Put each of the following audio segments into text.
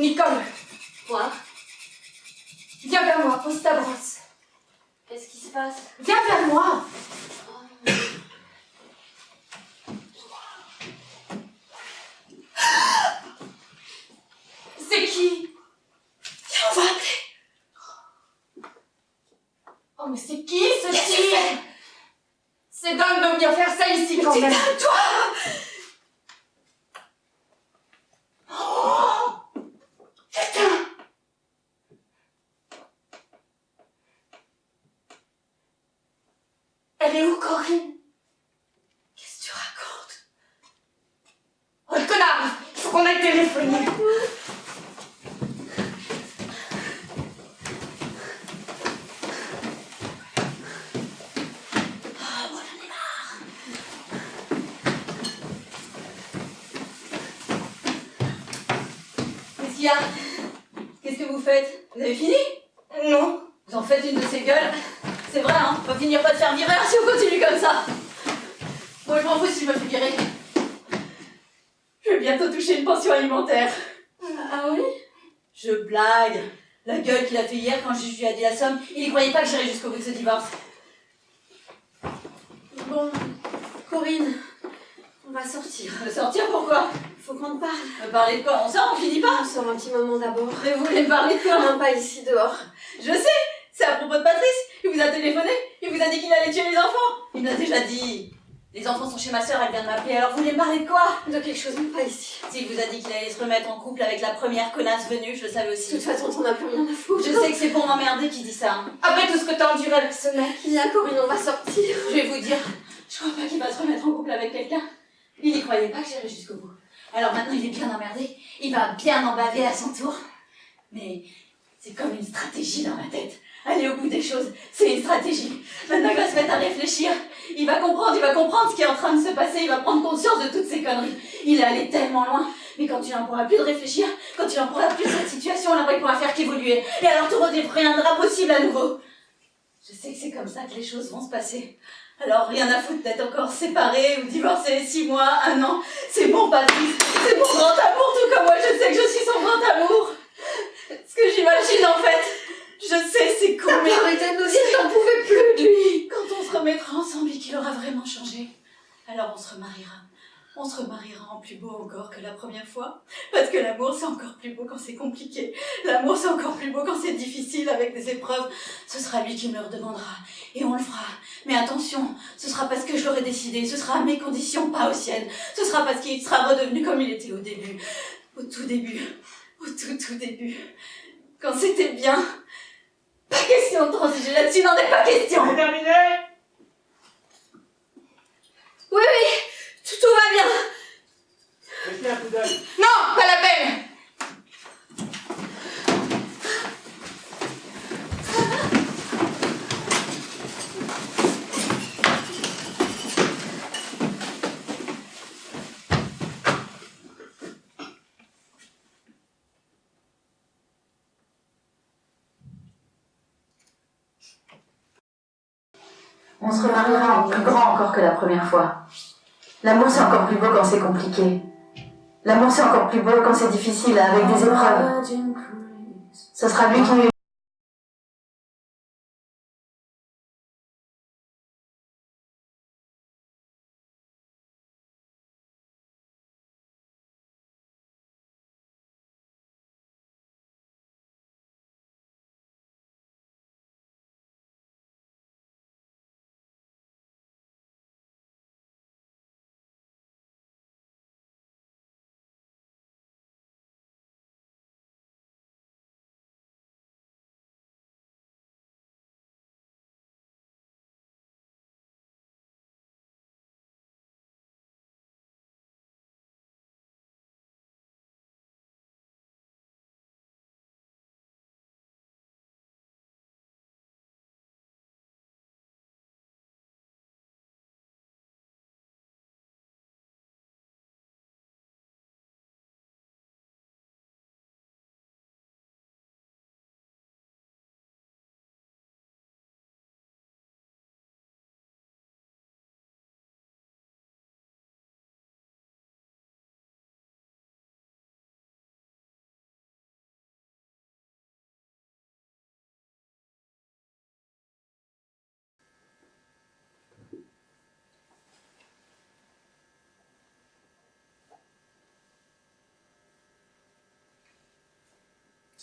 Nicole, Quoi? viens vers moi, pose ta brosse. Qu'est-ce qui se passe? Viens vers moi. C'est qui? Viens, on va appeler. Oh, mais c'est qui ce type? C'est dingue de venir faire ça ici quand même. Calme-toi. Oh, putain. Elle est où, Corinne? Qu'est-ce que tu racontes? Oh, le connard! Il faut qu'on aille téléphoner. Qu'est-ce qu'il y a? Qu'est-ce que vous faites? Vous avez fini? Non. Vous en faites une de ces gueules? C'est vrai, hein? On va finir par te faire virer si on continue comme ça. Moi, je m'en fous si je me fais virer. Je vais bientôt toucher une pension alimentaire. Ah oui? Je blague. La gueule qu'il a fait hier quand je lui ai dit la somme, il ne croyait pas que j'irais jusqu'au bout de ce divorce. Bon, Corinne, on va sortir. Sortir pourquoi? Faut qu'on te parle. Me parler de quoi? On sort, on finit pas? On sort un petit moment d'abord. Mais vous voulez me parler de quoi? Non, pas ici, dehors. Je sais, c'est à propos de Patrice. Il vous a téléphoné, il vous a dit qu'il allait tuer les enfants. Il me l'a déjà dit. Les enfants sont chez ma soeur, elle vient de m'appeler, alors vous voulez me parler de quoi? De quelque chose, mais pas ici. S'il vous a dit qu'il allait se remettre en couple avec la première connasse venue, je le savais De aussi. toute façon, t'en as plus rien à foutre. Je sais que c'est pour m'emmerder qu'il dit ça. Après tout ce que t'as enduré avec ce mec. Viens, Corinne, on va sortir. Je vais vous dire, je crois pas qu'il va se remettre en couple avec quelqu'un. Il n'y croyait pas que j'irais jusqu'au bout. Alors maintenant il est bien emmerdé, il va bien en baver à son tour. Mais c'est comme une stratégie dans ma tête. Aller au bout des choses, c'est une stratégie. Maintenant il va se mettre à réfléchir. Il va comprendre ce qui est en train de se passer. Il va prendre conscience de toutes ces conneries. Il est allé tellement loin. Mais quand il n'en pourra plus de réfléchir, quand il n'en pourra plus de cette situation, alors il pourra faire qu'évoluer. Et alors tout redeviendra possible à nouveau. Je sais que c'est comme ça que les choses vont se passer. Alors rien à foutre d'être encore séparés ou divorcés 6 mois, 1 an. C'est bon, Patrice. C'est mon grand amour, tout comme moi je sais que je suis son grand amour. Ce que j'imagine en fait, je sais c'est con, mais Arrêtez de nous dire que t'en pouvais plus de lui. quand on se remettra ensemble et qu'il aura vraiment changé, alors on se remariera. On se remariera en plus beau encore que la première fois. Parce que l'amour c'est encore plus beau quand c'est compliqué. L'amour c'est encore plus beau quand c'est difficile avec des épreuves. Ce sera lui qui me le redemandera. Et on le fera. Mais attention, ce sera parce que je l'aurai décidé. Ce sera à mes conditions, pas aux siennes. Ce sera parce qu'il sera redevenu comme il était au début. Au tout début. Au tout début. Quand c'était bien. Pas question de transiger là-dessus, n'en est pas question. C'est terminé? Oui, tout va bien. Jetez un coup d'œil. Non, pas la peine. On se remariera en plus grand encore que la première fois. L'amour c'est encore plus beau quand c'est compliqué. L'amour c'est encore plus beau quand c'est difficile, avec des épreuves. Ce sera lui qui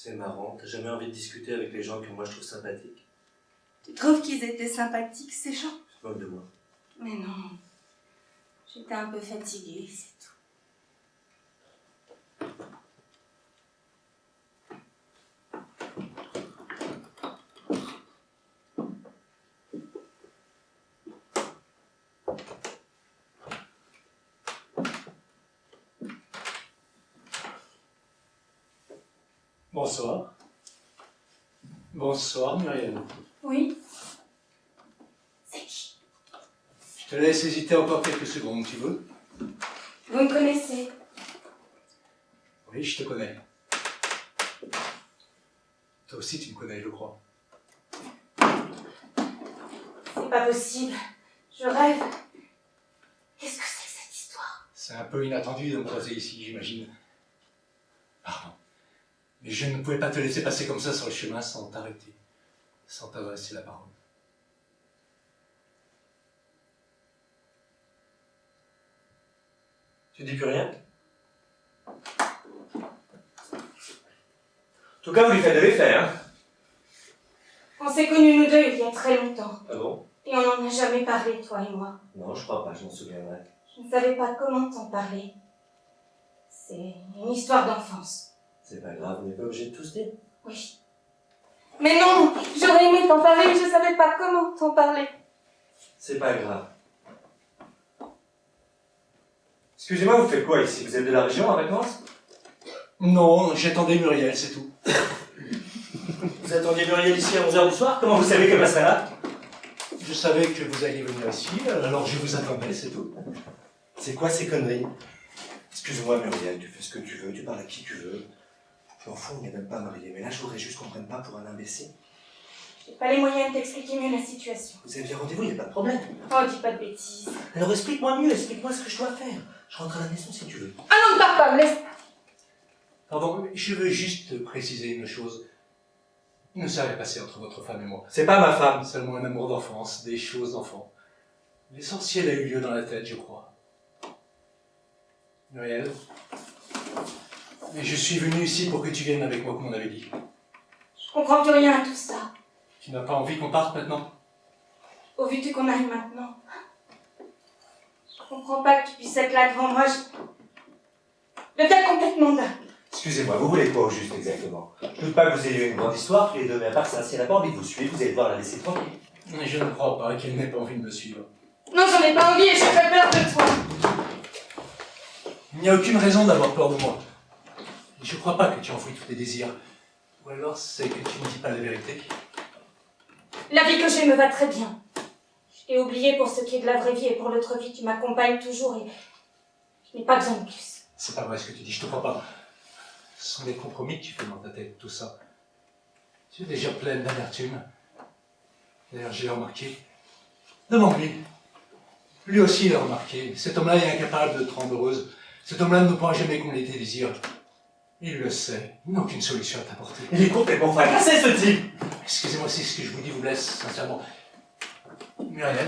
C'est marrant, t'as jamais envie de discuter avec les gens que moi je trouve sympathiques. Tu trouves qu'ils étaient sympathiques, ces gens? Tu te moques de moi. Mais non. J'étais un peu fatiguée, c'est tout. Bonsoir. Bonsoir, Muriel. Oui? C'est qui? Je te laisse hésiter encore quelques secondes, tu veux? Vous me connaissez? Oui, je te connais. Toi aussi, tu me connais, je crois. C'est pas possible. Je rêve. Qu'est-ce que c'est que cette histoire? C'est un peu inattendu de me croiser ici, j'imagine. Pardon. Mais je ne pouvais pas te laisser passer comme ça sur le chemin sans t'arrêter, sans t'adresser la parole. Tu dis plus rien? En tout cas, vous lui faites de l'effet, hein? On s'est connus nous deux il y a très longtemps. Ah bon? Et on n'en a jamais parlé, toi et moi. Non, je crois pas, je m'en souviendrai. Je ne savais pas comment t'en parler. C'est une histoire d'enfance. C'est pas grave, on n'est pas obligé de tout se dire. Oui. Mais non! J'aurais aimé t'en parler, mais je savais pas comment t'en parler. C'est pas grave. Excusez-moi, vous faites quoi ici? Vous êtes de la région, en vacances? Non, j'attendais Muriel, c'est tout. Vous attendiez Muriel ici à 11h du soir? Comment vous savez qu'elle passerait là? Je savais que vous alliez venir ici, alors je vous attendais, c'est tout. C'est quoi ces conneries? Excuse-moi Muriel, tu fais ce que tu veux, tu parles à qui tu veux. Puis en fond, on n'est même pas mariés, mais là je voudrais juste qu'on prenne pas pour un imbécile. J'ai pas les moyens de t'expliquer mieux la situation. Vous avez bien rendez-vous, il n'y a pas de problème. Oh, dis pas de bêtises. Alors explique-moi mieux, explique-moi ce que je dois faire. Je rentre à la maison si tu veux. Ah non, ne pars pas, me laisse. Pardon, je veux juste préciser une chose. Il ne s'est rien passé entre votre femme et moi. C'est pas ma femme. Seulement un amour d'enfance, des choses d'enfant. L'essentiel a eu lieu dans la tête, je crois. Muriel, mais je suis venu ici pour que tu viennes avec moi, comme on avait dit. Je comprends plus rien à tout ça. Tu n'as pas envie qu'on parte maintenant? Au vu de qu'on arrive maintenant. Je comprends pas que tu puisses être là devant moi. Je deviens complètement dingue. Excusez-moi, vous voulez quoi au juste exactement? Je doute pas que vous ayez eu une grande histoire tous les deux, mais à part ça, si elle n'a pas envie de vous suivre, vous allez devoir la laisser tranquille. Mais je ne crois pas qu'elle n'ait pas envie de me suivre. Non, j'en ai pas envie et j'ai très peur de toi. Il n'y a aucune raison d'avoir peur de moi. Je ne crois pas que tu enfouis tous tes désirs. Ou alors c'est que tu ne dis pas la vérité. La vie que j'ai me va très bien. Je t'ai oublié pour ce qui est de la vraie vie et pour l'autre vie, tu m'accompagnes toujours et je n'ai pas besoin de plus. C'est pas vrai ce que tu dis, je te crois pas. Ce sont des compromis que tu fais dans ta tête, tout ça. Tu es déjà pleine d'amertume. D'ailleurs, j'ai remarqué. Demande-lui. Lui aussi l'a remarqué. Cet homme-là est incapable de te rendre heureuse. Cet homme-là ne pourra jamais combler tes désirs. Il le sait. Il n'a aucune solution à t'apporter. Il est complètement fracassé ce type! Excusez-moi si ce que je vous dis vous blesse, sincèrement. Muriel,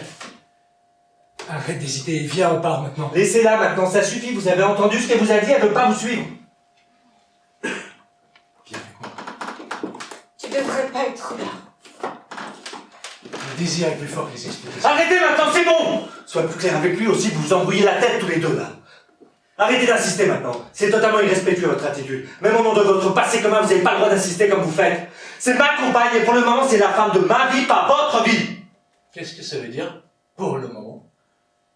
arrête d'hésiter, viens, on part maintenant. Laissez-la maintenant, ça suffit, vous avez entendu ce qu'elle vous a dit, elle veut pas vous suivre. Viens avec moi. Tu devrais pas être là. Le désir est plus fort que les explications. Arrêtez maintenant, c'est bon! Sois plus clair avec lui aussi, vous vous embrouillez la tête tous les deux là. Arrêtez d'insister maintenant, c'est totalement irrespectueux votre attitude. Même au nom de votre passé commun, vous n'avez pas le droit d'insister comme vous faites. C'est ma compagne et pour le moment, c'est la femme de ma vie, pas votre vie. Qu'est-ce que ça veut dire, pour le moment?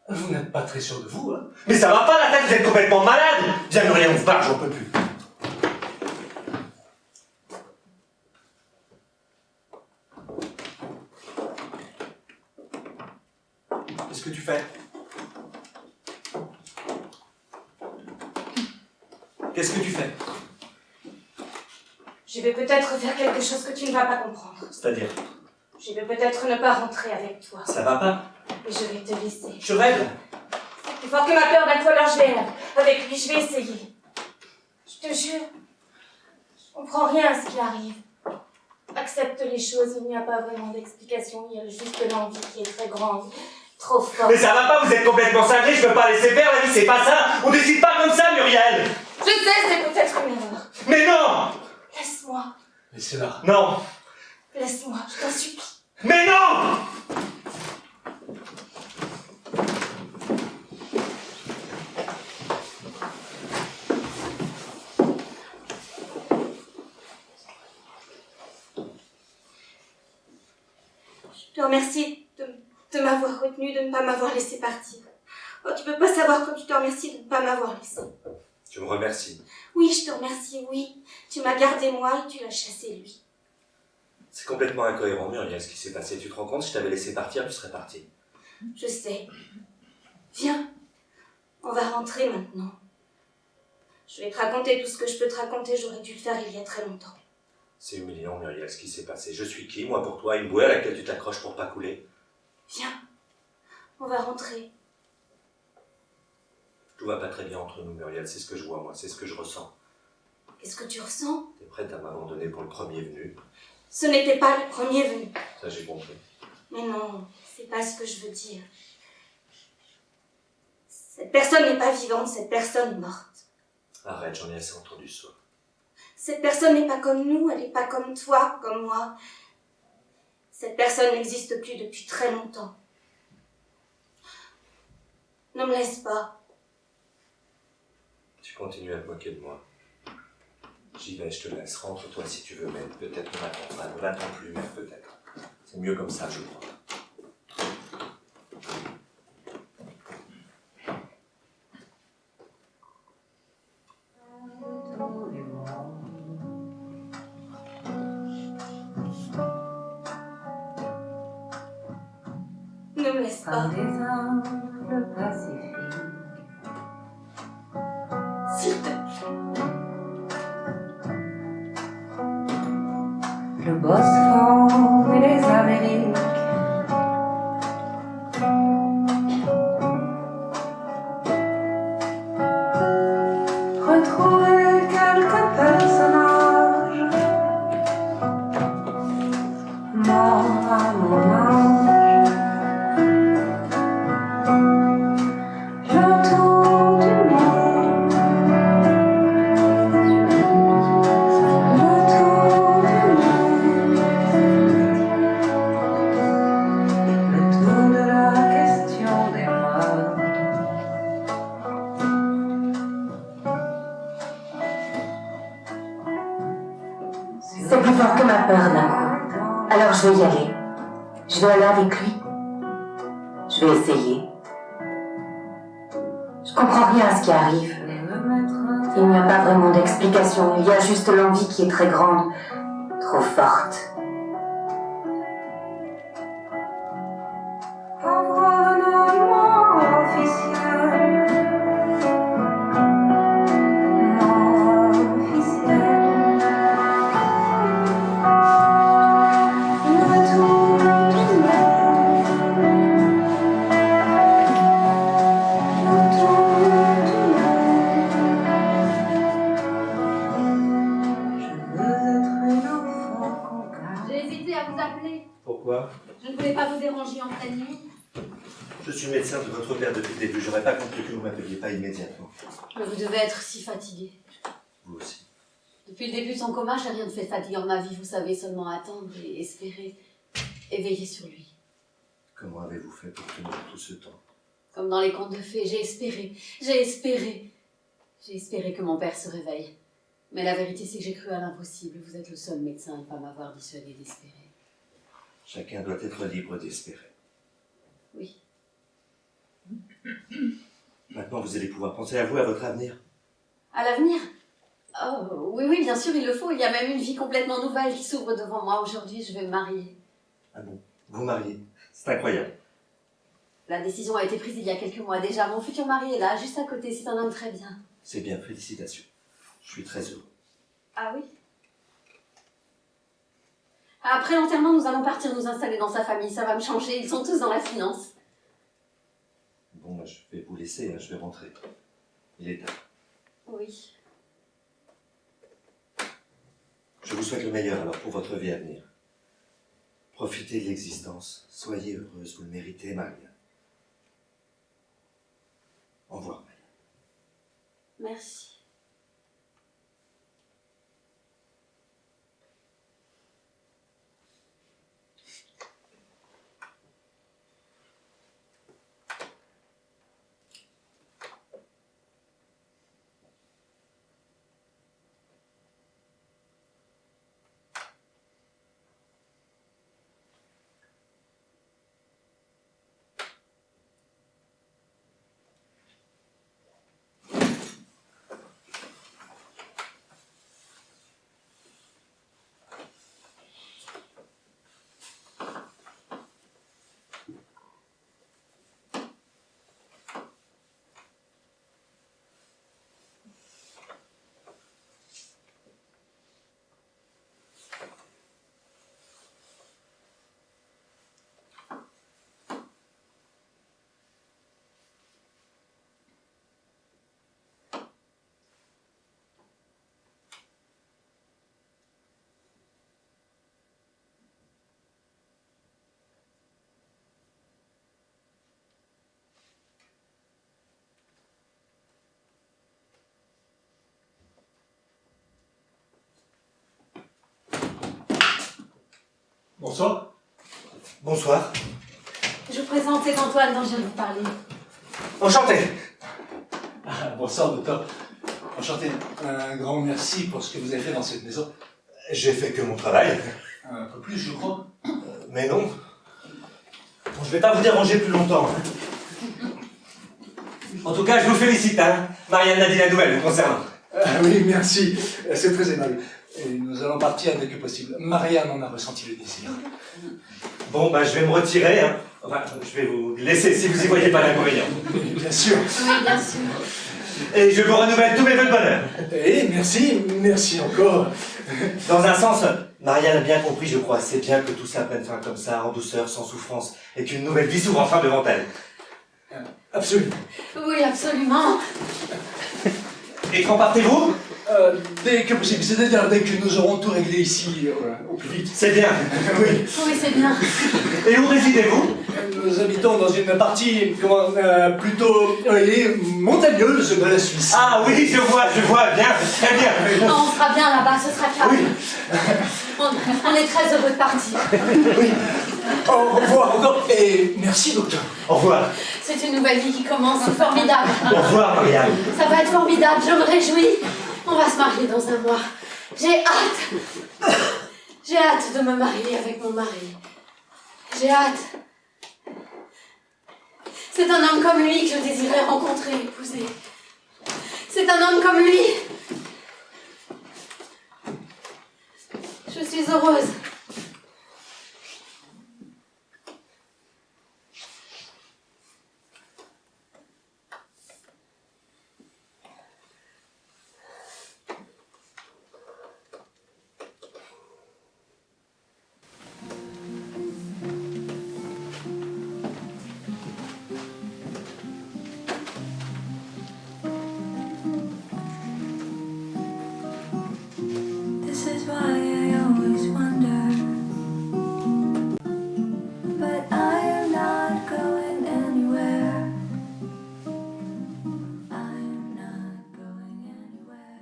Vous n'êtes pas très sûr de vous, hein? Mais ça va pas la tête, vous êtes complètement malade! Viens Muriel, on se barre, j'en peux plus. Qu'est-ce que tu fais? Qu'est-ce que tu fais? Je vais peut-être faire quelque chose que tu ne vas pas comprendre. C'est-à-dire? Je vais peut-être ne pas rentrer avec toi. Ça va pas? Et je vais te laisser. Je rêve? C'est plus fort que ma peur d'un coup, alors je vais avec lui, je vais essayer. Je te jure. Je comprends rien à ce qui arrive. Accepte les choses, il n'y a pas vraiment d'explication, il y a juste l'envie qui est très grande, trop forte. Mais ça va pas, vous êtes complètement cinglé, je peux pas laisser faire, la vie c'est pas ça! On décide pas comme ça, Muriel! Je sais, c'est peut-être une erreur. Mais non! Laisse-moi. Laissez-la. Non! Laisse-moi, je t'en supplie. Mais non! Je te remercie de m'avoir retenu, de ne pas m'avoir laissé partir. Oh, tu peux pas savoir comme je te remercie de ne pas m'avoir laissé. Tu me remercies. Oui, je te remercie, oui. Tu m'as gardé moi et tu l'as chassé lui. C'est complètement incohérent, Muriel, ce qui s'est passé. Tu te rends compte, si je t'avais laissé partir, tu serais parti. Je sais. Viens, on va rentrer maintenant. Je vais te raconter tout ce que je peux te raconter, j'aurais dû le faire il y a très longtemps. C'est humiliant, Muriel, ce qui s'est passé. Je suis qui, moi, pour toi? Une bouée à laquelle tu t'accroches pour pas couler? Viens, on va rentrer. Tout va pas très bien entre nous, Muriel, c'est ce que je vois, moi, c'est ce que je ressens. Qu'est-ce que tu ressens? T'es prête à m'abandonner pour le premier venu? Ce n'était pas le premier venu. Ça, j'ai compris. Mais non, c'est pas ce que je veux dire. Cette personne n'est pas vivante, cette personne est morte. Arrête, j'en ai assez entendu ça. Cette personne n'est pas comme nous, elle n'est pas comme toi, comme moi. Cette personne n'existe plus depuis très longtemps. Ne me laisse pas. Tu continues à te moquer de moi. J'y vais, je te laisse. Rentre-toi si tu veux, mais peut-être ne m'attends pas. Ne l'attends plus, mais peut-être. C'est mieux comme ça, je crois. Ne me laisse pas. Des Indes Pacifiques, S'il te plaît. le Bosphore et les Amériques. Retrouver quelques personnages morts à mon âge. Le tour du monde, le tour du monde, le tour de la question des morts. C'est plus fort que ma peur d'un coup. Alors je vais y aller. Je vais aller avec lui. Je vais essayer. Je comprends rien à ce qui arrive. Il n'y a pas vraiment d'explication. Il y a juste l'envie qui est très grande, trop forte. Avoir un nom officiel, nom officiel. Le tour du monde, le tour du monde. Je veux être une enfant qu'on garde. J'ai hésité à vous appeler. Pourquoi? Je ne voulais pas vous déranger en pleine nuit. Je suis médecin de votre père depuis le début. J'aurais pas compris que vous m'appeliez pas immédiatement. Mais vous devez être si fatigué. Vous aussi. Depuis le début de son coma, j'ai rien de fait fatigant ma vie. Vous savez, seulement attendre et espérer. Et veiller sur lui. Comment avez-vous fait pour tenir tout ce temps? Comme dans les contes de fées, j'ai espéré. J'ai espéré. J'ai espéré que mon père se réveille. Mais la vérité, c'est que j'ai cru à l'impossible. Vous êtes le seul médecin à ne pas m'avoir dissuadé d'espérer. Chacun doit être libre d'espérer. Oui. Maintenant, vous allez pouvoir penser à vous, à votre avenir. À l'avenir? Oh, oui, oui, bien sûr, il le faut. Il y a même une vie complètement nouvelle qui s'ouvre devant moi. Aujourd'hui, je vais me marier. Ah bon? Vous mariez? C'est incroyable. La décision a été prise il y a quelques mois déjà. Mon futur mari est là, juste à côté. C'est un homme très bien. C'est bien, félicitations. Je suis très heureux. Ah oui? Après l'enterrement, nous allons partir nous installer dans sa famille. Ça va me changer. Ils sont tous dans la finance. Bon, moi, je vais vous laisser, hein, je vais rentrer. Il est tard. Oui. Je vous souhaite le meilleur alors pour votre vie à venir. Profitez de l'existence. Soyez heureuse, vous le méritez, Maria. Au revoir, Maria. Merci. Bonsoir. Bonsoir. Je vous présente, c'est Antoine dont je viens de vous parler. Enchanté. Ah, bonsoir, docteur. Enchanté. Un grand merci pour ce que vous avez fait dans cette maison. J'ai fait que mon travail. Un peu plus, je crois. Mais non. Bon, je vais pas vous déranger plus longtemps. En tout cas, je vous félicite, hein. Marianne a dit la nouvelle vous concernant. Oui, merci. C'est très aimable. Et nous allons partir dès que possible. Marianne en a ressenti le désir. Bon, bah, je vais me retirer, hein. Enfin, je vais vous laisser si vous y voyez pas d'inconvénient. Bien sûr. Oui, bien sûr. Et je vous renouvelle tous mes vœux de bonheur. Et merci encore. Dans un sens, Marianne a bien compris, je crois. C'est bien que tout ça prenne fin comme ça, en douceur, sans souffrance, et qu'une nouvelle vie s'ouvre enfin devant elle. Absolument. Oui, absolument. Et quand partez-vous? Dès que possible, c'est-à-dire dès que nous aurons tout réglé ici, au plus vite. C'est bien. Oui. Oui, c'est bien. Et où résidez-vous? Nous habitons dans une partie, plutôt montagneuse de la Suisse. Ah oui, je vois, bien, très bien. Non, on sera bien là-bas, ce sera calme. Oui. On est très heureux de partir. Oui. Au revoir encore, et merci docteur. Au revoir. C'est une nouvelle vie qui commence, c'est formidable. Au revoir, Marianne. Ça va être formidable, je me réjouis. On va se marier dans un mois. J'ai hâte. J'ai hâte de me marier avec mon mari. J'ai hâte. C'est un homme comme lui que je désirais rencontrer, épouser. C'est un homme comme lui. Je suis heureuse. This is why I always wonder. But I am not going anywhere. I am not going anywhere.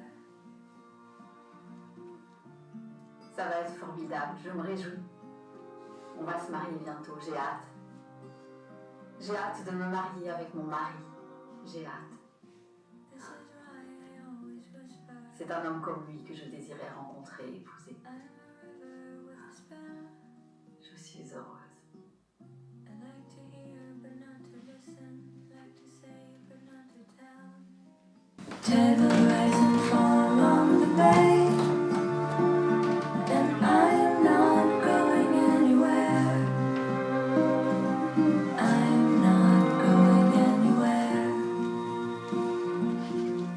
Ça va être formidable, je me réjouis. On va se marier bientôt, j'ai hâte. J'ai hâte de me marier avec mon mari. J'ai hâte. This is why I always whisper. C'est un homme comme lui que je désirais rencontrer et épouser. I'm a river with a spell. Je suis heureuse. I like to hear but not to listen. Like to say but not to tell. Table rise and fall along the bay. And I am not going anywhere. I am not going anywhere.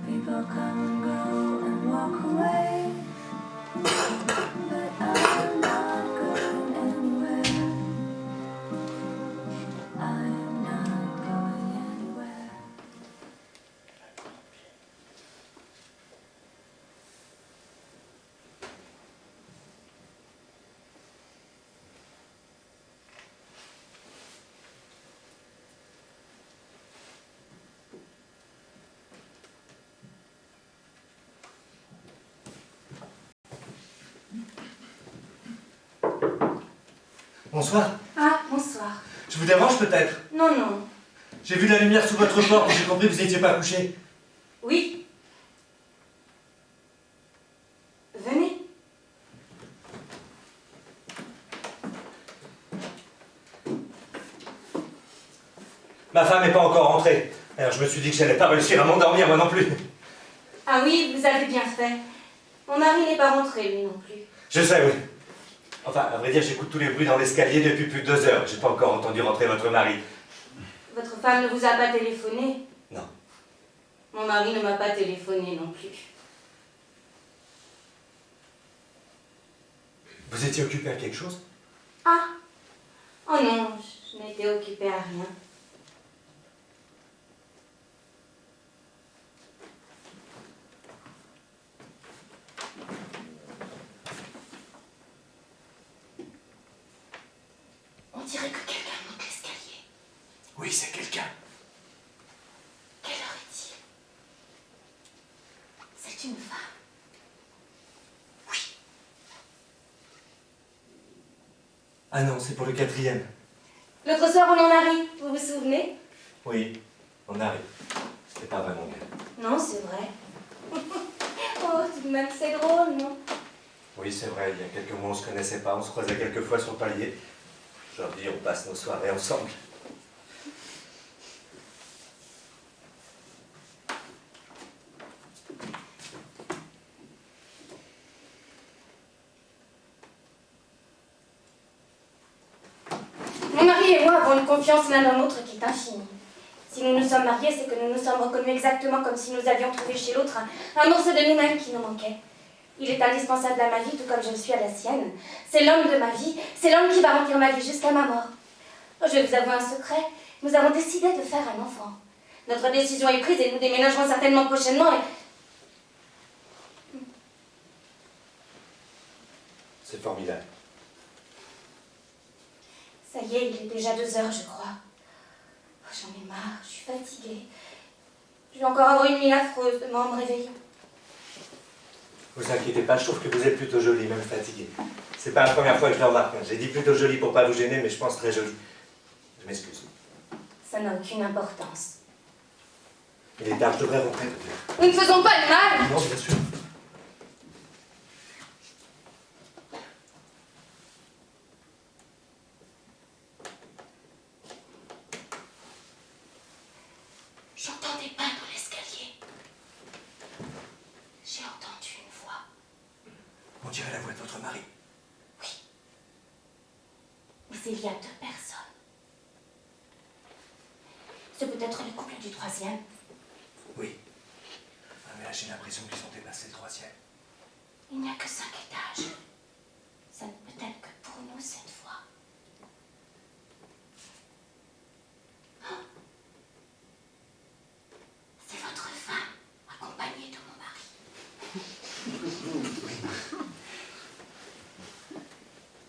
People come and go and walk away. But I am not going anywhere. I am not going anywhere. Bonsoir. Ah, bonsoir. Je vous dérange peut-être? Non, non. J'ai vu la lumière sous votre porte et j'ai compris que vous n'étiez pas couché. Oui. Venez. Ma femme n'est pas encore rentrée. Alors je me suis dit que j'allais pas réussir à m'endormir, moi non plus. Ah oui, vous avez bien fait. Mon mari n'est pas rentré, lui non plus. Je sais, oui. Enfin, à vrai dire, j'écoute tous les bruits dans l'escalier depuis plus de 2 heures. J'ai pas encore entendu rentrer votre mari. Votre femme ne vous a pas téléphoné? Non. Mon mari ne m'a pas téléphoné non plus. Vous étiez occupé à quelque chose? Ah. Oh non, je n'étais occupée à rien. On dirait que quelqu'un monte l'escalier. Oui, c'est quelqu'un. Quelle heure est-il? C'est une femme. Oui. Ah non, c'est pour le 4e. L'autre soir, on en a ri, vous vous souvenez? Oui, on arrive. C'était pas vraiment bien. Non, c'est vrai. Oh, tout de même, c'est drôle, non? Oui, c'est vrai, il y a quelques mois, on se connaissait pas, on se croisait quelques fois sur le palier. Aujourd'hui, on passe nos soirées ensemble. Mon mari et moi avons une confiance l'un dans l'autre qui est infinie. Si nous nous sommes mariés, c'est que nous nous sommes reconnus exactement comme si nous avions trouvé chez l'autre un morceau de nous-mêmes qui nous manquait. Il est indispensable à ma vie, tout comme je le suis à la sienne. C'est l'homme de ma vie, c'est l'homme qui va remplir ma vie jusqu'à ma mort. Je vais vous avouer un secret, nous avons décidé de faire un enfant. Notre décision est prise et nous déménagerons certainement prochainement et... C'est formidable. Ça y est, il est déjà 2 heures, je crois. Oh, j'en ai marre, je suis fatiguée. Je vais encore avoir une nuit affreuse demain en me réveillant. Vous inquiétez pas, je trouve que vous êtes plutôt jolie, même fatiguée. C'est pas la première fois que je le remarque. J'ai dit plutôt jolie pour pas vous gêner, mais je pense très jolie. Je m'excuse. Ça n'a aucune importance. Il est tard, je devrais rentrer peut-être. Nous ne faisons pas de mal. Non, bien sûr. J'entends des pas dans l'escalier. J'ai entendu une voix. On dirait la voix de votre mari. Mais il y a 2 personnes. C'est peut-être le couple du 3e. Oui. Ah, mais là, j'ai l'impression qu'ils ont dépassé le 3e. Il n'y a que 5 étages. Ça ne peut être que pour nous cette fois. Oh. C'est votre femme, accompagnée de mon mari.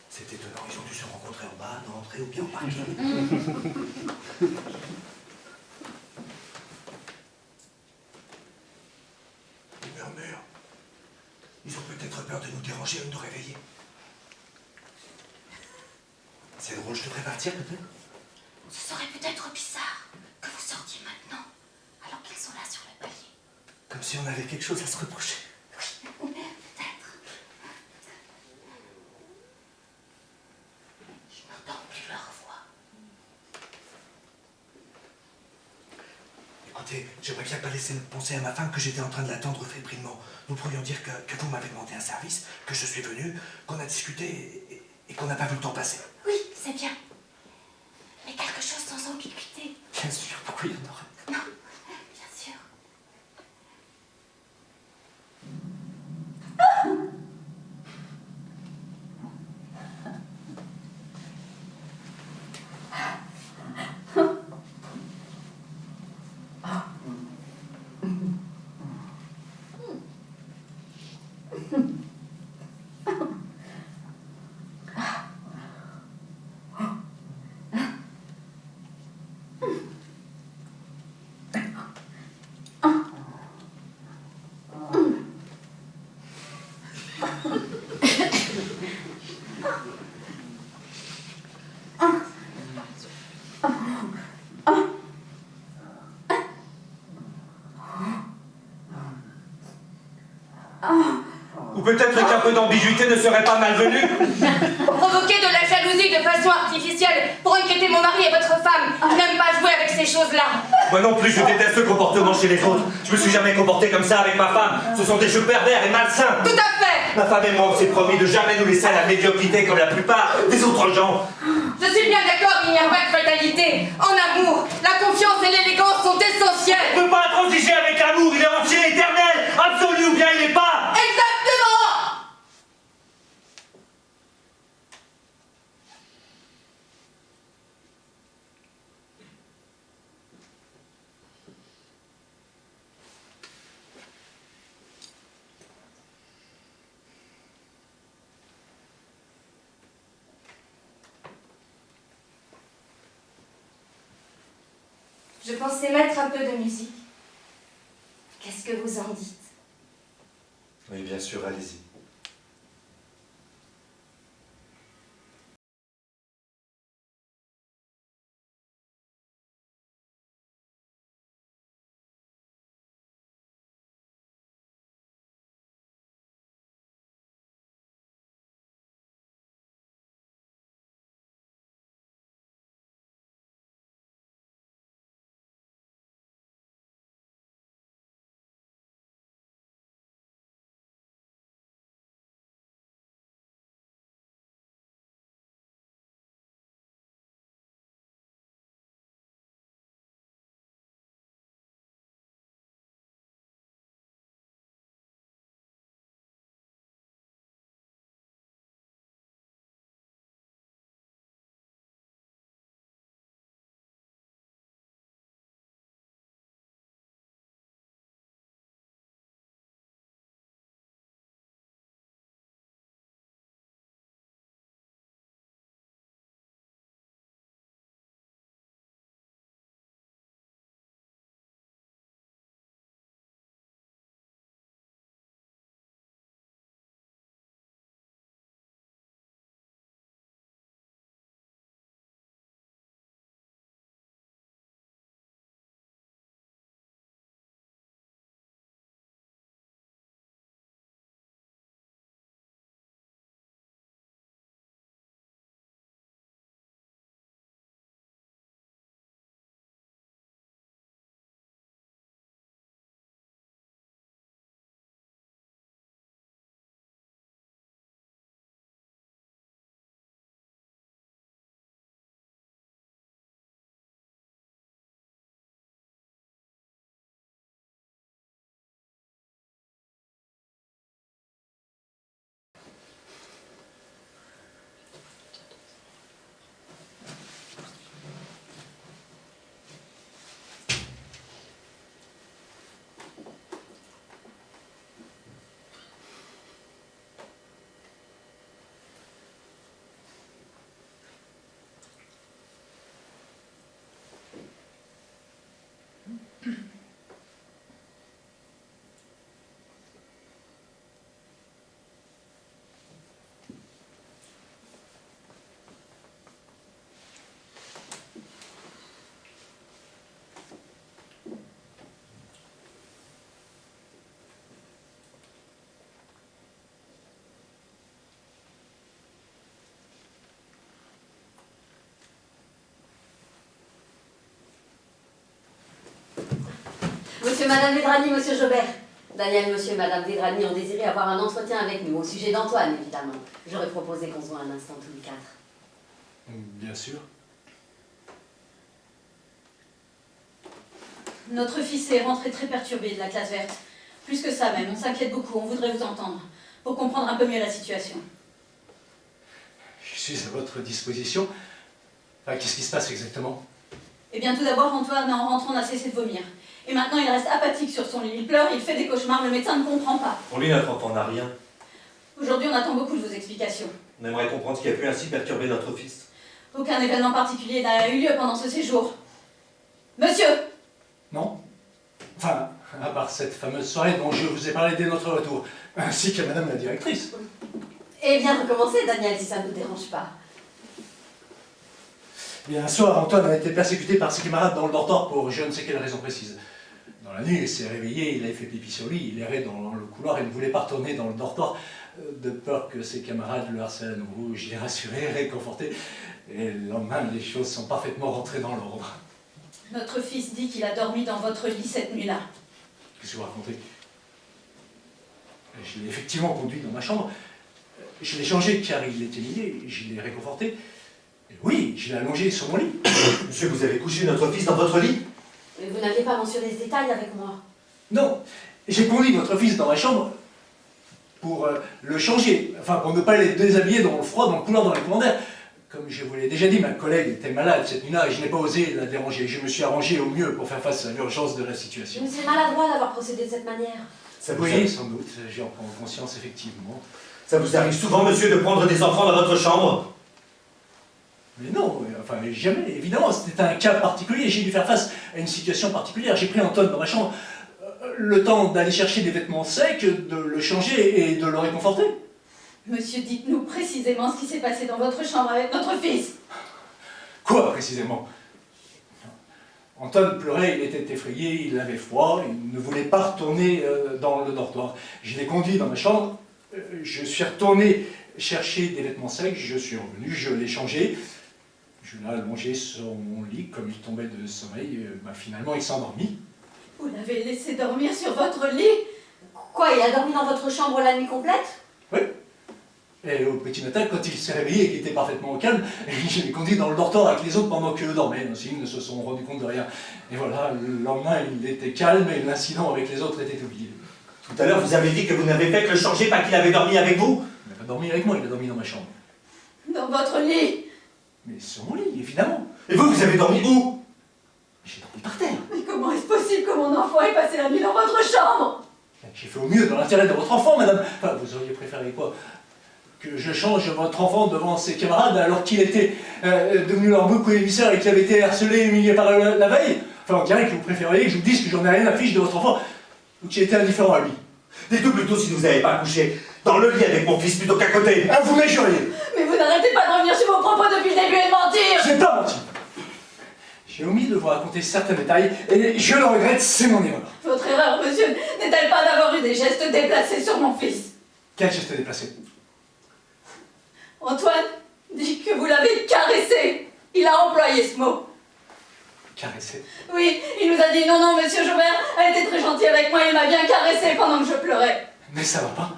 C'est étonnant, ils ont dû se rencontrer en bas, dans l'entrée ou bien au parking. Ils murmurent. Ils ont peut-être peur de nous déranger ou de nous réveiller. C'est drôle, je devrais partir peut-être? Ce serait peut-être bizarre que vous sortiez maintenant, alors qu'ils sont là sur le palier. Comme si on avait quelque chose à se reprocher. Oui, peut-être. Je n'entends plus leur voix. Écoutez, j'aimerais bien pas laisser penser à ma femme que j'étais en train de l'attendre fébrilement. Nous pourrions dire que vous m'avez demandé un service, que je suis venu, qu'on a discuté et qu'on n'a pas vu le temps passer. Oui, c'est bien. Mais quelque chose sans ambiguïté. Bien sûr, pourquoi il y en aurait? Non, bien sûr. Ou peut-être qu'un peu d'ambiguïté ne serait pas malvenu. Provoquer de la jalousie de façon artificielle pour inquiéter mon mari et votre femme. Je n'aime pas jouer avec ces choses-là. Moi non plus, je déteste ce comportement chez les autres. Je me suis jamais comporté comme ça avec ma femme. Ce sont des jeux pervers et malsains. Tout à fait. Ma femme et moi, on s'est promis de jamais nous laisser à la médiocrité comme la plupart des autres gens. Je suis bien d'accord qu'il n'y a pas de fatalité. En amour, la confiance et l'élégance sont essentielles. On ne peut pas transiger avec l'amour, il est entier, éternel, absolu ou bien il n'est pas. Exactement. Je pensais mettre un peu de musique. Qu'est-ce que vous en dites? Oui, bien sûr, allez-y. Monsieur et Madame Vedrani, Monsieur Jobert. Daniel, Monsieur et Madame Vedrani ont désiré avoir un entretien avec nous, au sujet d'Antoine, évidemment. J'aurais proposé qu'on se voit un instant tous les quatre. Bien sûr. Notre fils est rentré très perturbé de la classe verte. Plus que ça même, on s'inquiète beaucoup, on voudrait vous entendre, pour comprendre un peu mieux la situation. Je suis à votre disposition. Enfin, qu'est-ce qui se passe exactement? Eh bien, tout d'abord, Antoine, en rentrant, n'a cessé de vomir. Et maintenant, il reste apathique sur son lit. Il pleure, il fait des cauchemars, le médecin ne comprend pas. Pour lui, notre enfant n'a rien. Aujourd'hui, on attend beaucoup de vos explications. On aimerait comprendre ce qui a pu ainsi perturber notre fils. Aucun événement particulier n'a eu lieu pendant ce séjour. Monsieur! Non? Enfin, à part cette fameuse soirée dont je vous ai parlé dès notre retour, ainsi qu'à Madame la directrice. Eh bien, recommencez, Daniel, si ça ne vous dérange pas. Bien, un soir, Antoine a été persécuté par ses camarades dans le dortoir pour je ne sais quelle raison précise. Dans la nuit, il s'est réveillé, il avait fait pipi sur lui, il errait dans le couloir et ne voulait pas retourner dans le dortoir, de peur que ses camarades le harcèlent à nouveau. Je l'ai rassuré, réconforté, et le lendemain, les choses sont parfaitement rentrées dans l'ordre. Notre fils dit qu'il a dormi dans votre lit cette nuit-là. Qu'est-ce que vous racontez? Je l'ai effectivement conduit dans ma chambre, je l'ai changé car il était lié, je l'ai réconforté. Et oui, je l'ai allongé sur mon lit. Monsieur, vous avez couché notre fils dans votre lit? Mais vous n'aviez pas mentionné ce détail avec moi. Non, j'ai conduit votre fils dans ma chambre pour le changer, enfin pour ne pas le déshabiller dans le froid, dans le couloir, dans les courants d'air. Comme je vous l'ai déjà dit, ma collègue était malade cette nuit-là et je n'ai pas osé la déranger. Je me suis arrangé au mieux pour faire face à l'urgence de la situation. Mais c'est maladroit d'avoir procédé de cette manière. Ça vous, Oui, sans doute, j'en prends conscience effectivement. ça vous arrive souvent, monsieur, de prendre des enfants dans votre chambre? Mais non, enfin jamais, évidemment, c'était un cas particulier, j'ai dû faire face à une situation particulière. J'ai pris Antoine dans ma chambre, le temps d'aller chercher des vêtements secs, de le changer et de le réconforter. Monsieur, dites-nous précisément ce qui s'est passé dans votre chambre avec notre fils. Quoi, précisément? Antoine pleurait, il était effrayé, il avait froid, il ne voulait pas retourner dans le dortoir. Je l'ai conduit dans ma chambre, je suis retourné chercher des vêtements secs, je suis revenu, je l'ai changé. Je l'ai allongé sur mon lit, comme il tombait de sommeil, finalement il s'est endormi. Vous l'avez laissé dormir sur votre lit? Quoi, il a dormi dans votre chambre la nuit complète? Oui. Et au petit matin, quand il s'est réveillé et qu'il était parfaitement au calme, je l'ai conduit dans le dortoir avec les autres pendant qu'eux dormaient. Ainsi, ils ne se sont rendus compte de rien. Et voilà, le lendemain, il était calme et l'incident avec les autres était oublié. Tout à l'heure, vous avez dit que vous n'avez fait que le changer, pas qu'il avait dormi avec vous? Il n'a pas dormi avec moi, il a dormi dans ma chambre. Dans votre lit? Mais sur mon lit, évidemment. Et vous, vous avez dormi où? J'ai dormi par terre. Mais comment est-ce possible que mon enfant ait passé la nuit dans votre chambre? J'ai fait au mieux dans l'intérêt de votre enfant, madame. Enfin, vous auriez préféré quoi? Que je change votre enfant devant ses camarades alors qu'il était devenu leur bouc émissaire et qu'il avait été harcelé et humilié par la veille? Enfin, on dirait que vous préfériez que je vous dise que j'en ai rien à fiche de votre enfant ou qu'il était indifférent à lui. Dites-nous plutôt si vous n'avez pas couché dans le lit avec mon fils plutôt qu'à côté. Ah, vous m'injuriez. Mais vous n'arrêtez pas de revenir sur vos propos depuis le début et de mentir! Je n'ai pas menti. J'ai omis de vous raconter certains détails et je le regrette, c'est mon erreur. Votre erreur, monsieur, n'est-elle pas d'avoir eu des gestes déplacés sur mon fils? Quel geste déplacé? Antoine dit que vous l'avez caressé. Il a employé ce mot. Caressé. Oui, il nous a dit non, non, monsieur Jobert a été très gentil avec moi, il m'a bien caressé pendant que je pleurais. Mais ça va pas.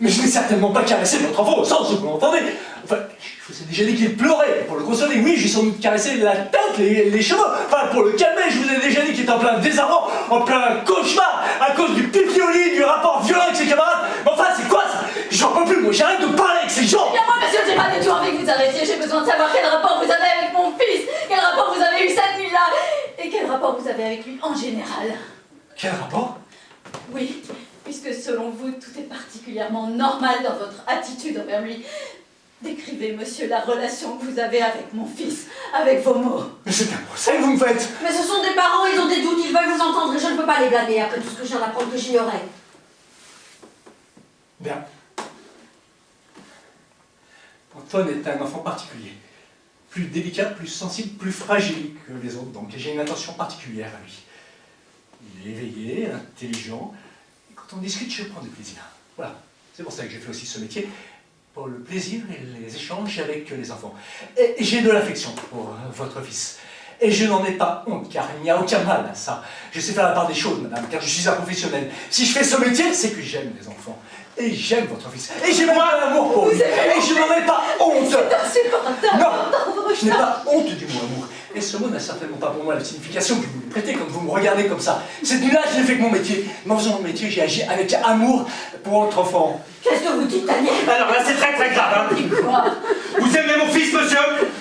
Mais je n'ai certainement pas caressé votre enfant au sens où vous m'entendez. Enfin, je vous ai déjà dit qu'il pleurait. Pour le consoler, oui, j'ai sans doute caressé la tête, les cheveux. Enfin, pour le calmer, je vous ai déjà dit qu'il était en plein désarroi, en plein cauchemar, à cause du pipi au lit, du rapport violent avec ses camarades. Mais enfin, c'est quoi ça? J'en peux plus, moi, j'arrête de parler avec ces gens. Eh bien moi, monsieur, j'ai pas du tout envie que vous arrêtiez. J'ai besoin de savoir quel rapport vous avez avec mon fils, quel rapport vous avez eu cette nuit-là, et quel rapport vous avez avec lui en général. Quel rapport? Oui, puisque selon vous, tout est particulièrement normal dans votre attitude envers lui. Décrivez, monsieur, la relation que vous avez avec mon fils, avec vos mots. Mais c'est un procès que vous me faites. Mais ce sont des parents, ils ont des doutes, ils veulent vous entendre et je ne peux pas les blâmer après tout ce que je viens d'apprendre que j'ignorais. Bien. Antoine est un enfant particulier. Plus délicat, plus sensible, plus fragile que les autres, donc j'ai une attention particulière à lui. Il est éveillé, intelligent, et quand on discute, je prends du plaisir. Voilà, c'est pour ça que j'ai fait aussi ce métier, pour le plaisir et les échanges avec les enfants. Et j'ai de l'affection pour votre fils. Et je n'en ai pas honte, car il n'y a aucun mal à ça. Je sais faire la part des choses, madame, car je suis un professionnel. Si je fais ce métier, c'est que j'aime les enfants. Et j'aime votre fils. Et j'ai moi l'amour pour lui. Et je n'en ai pas honte. C'est insupportable. Non, je n'ai pas honte du mot amour. Et ce mot n'a certainement pas pour moi la signification que vous lui prêtez quand vous me regardez comme ça. Cette nuit-là, je n'ai fait que mon métier. Mais en faisant mon métier, j'ai agi avec amour pour votre enfant. Qu'est-ce que vous dites, Daniel? Alors là, c'est très très grave, hein. Quoi? Vous aimez mon fils, monsieur?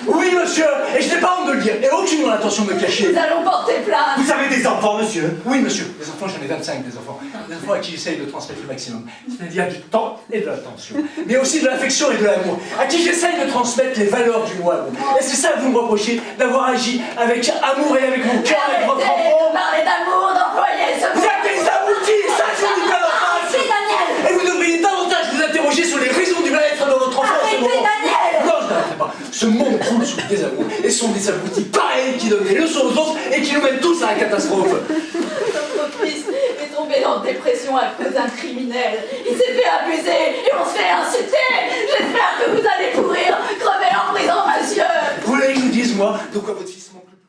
Oui, monsieur, et je n'ai pas honte de le dire, et aucune intention de me cacher. Nous allons porter plainte. Vous avez des enfants, monsieur? Oui, monsieur, les enfants, j'en ai 25 des enfants. Des enfants à qui j'essaye de transmettre le maximum. C'est-à-dire du temps et de l'attention. Mais aussi de l'affection et de l'amour. À qui j'essaye de transmettre les valeurs du mot amour. Et c'est ça que vous me reprochez, d'avoir agi avec amour et avec mon cœur avec votre enfant. Parlez d'amour, d'employer ce Vous êtes des aboutis, ça je vous le dis à la face. Arrêtez, Daniel. Et vous devriez davantage vous interroger sur les raisons du mal-être de votre enfant en ce Arrêtez, moment. Daniel. Non, je n'arrêterai pas. Ce monde croule sous le désamour. Et ce sont des aboutis pareils qui donnent des leçons aux autres et qui nous mènent tous à la catastrophe. Notre fils est tombé en dépression à cause d'un criminel. Il s'est fait abuser et on se fait insulter. J'espère que vous allez courir, crever en prison, monsieur. Vous voulez que je vous dise, moi, de quoi votre fils manque le plus?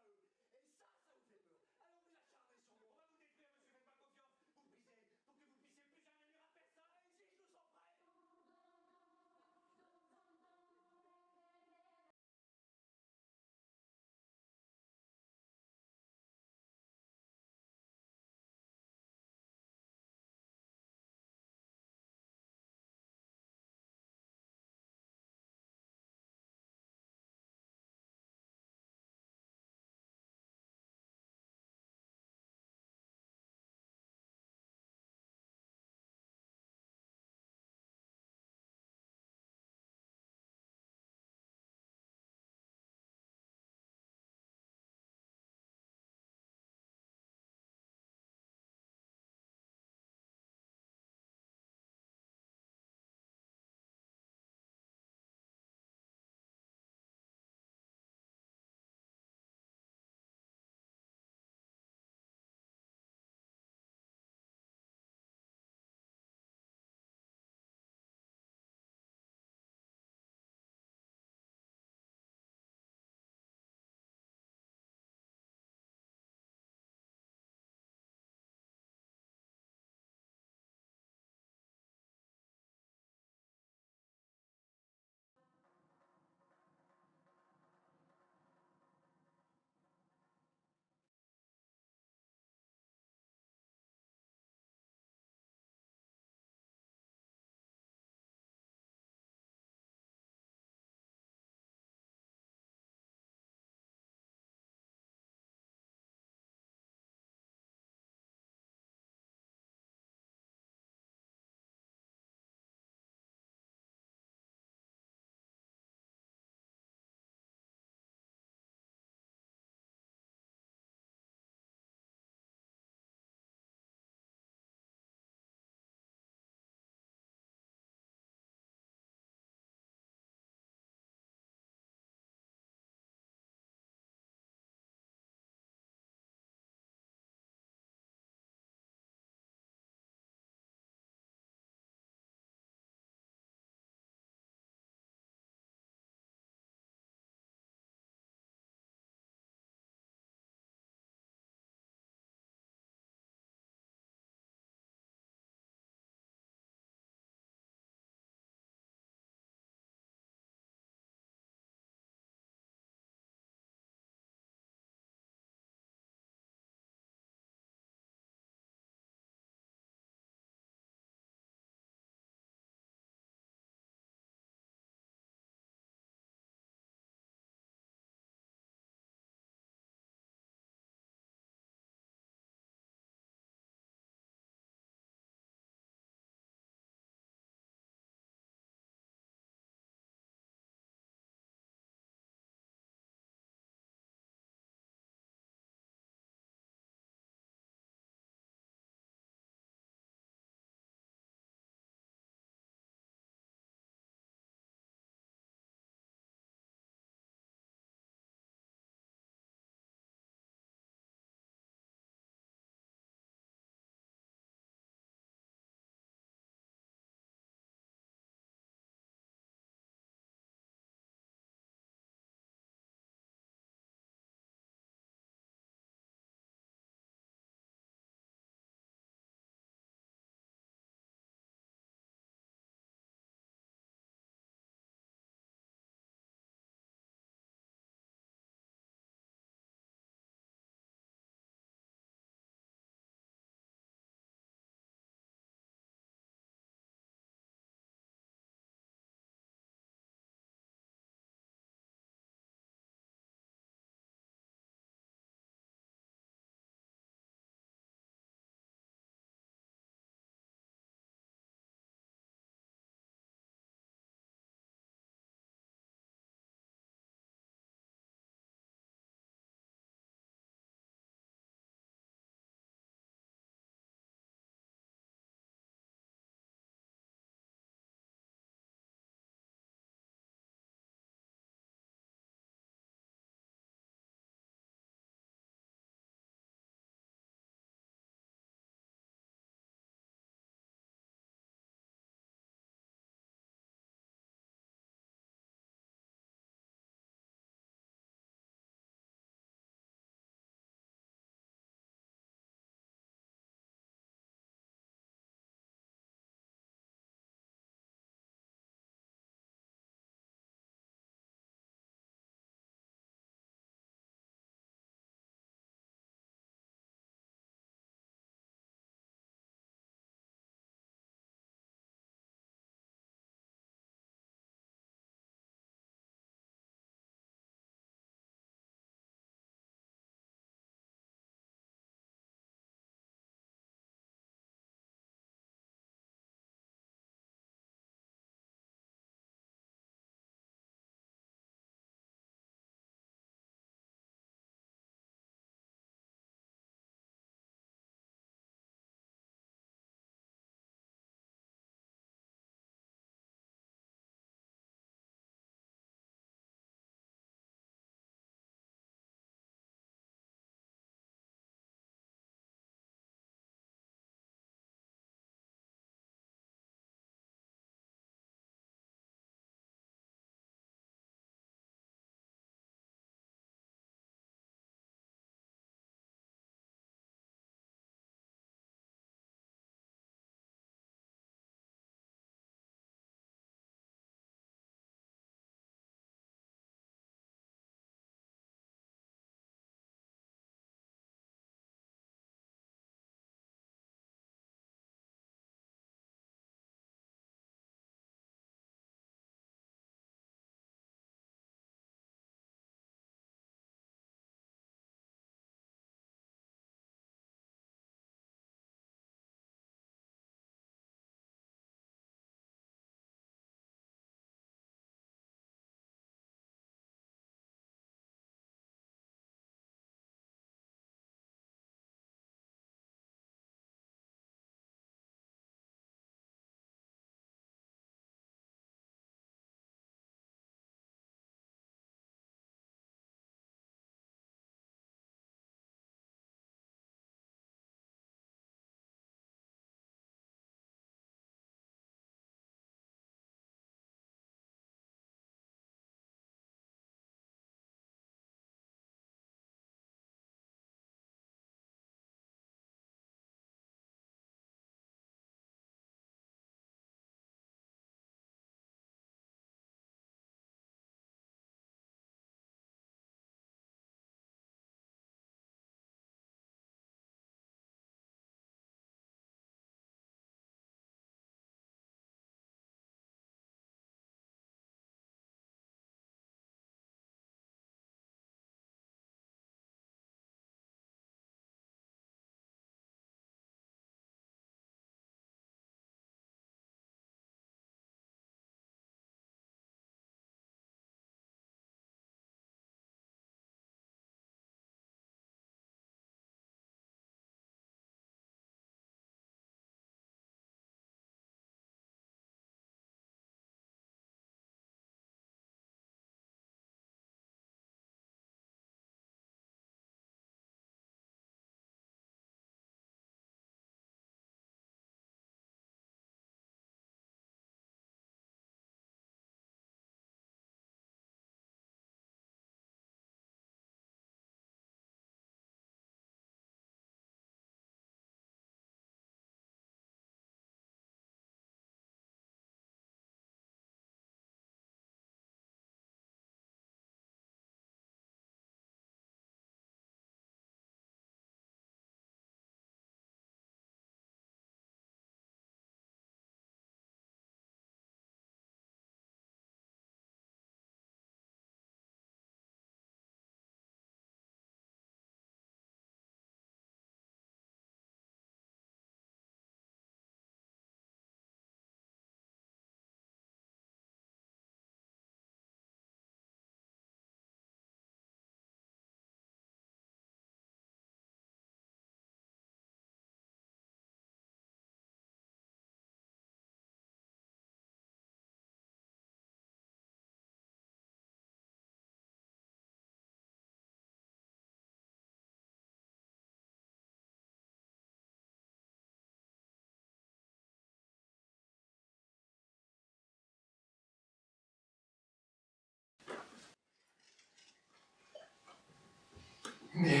Mais...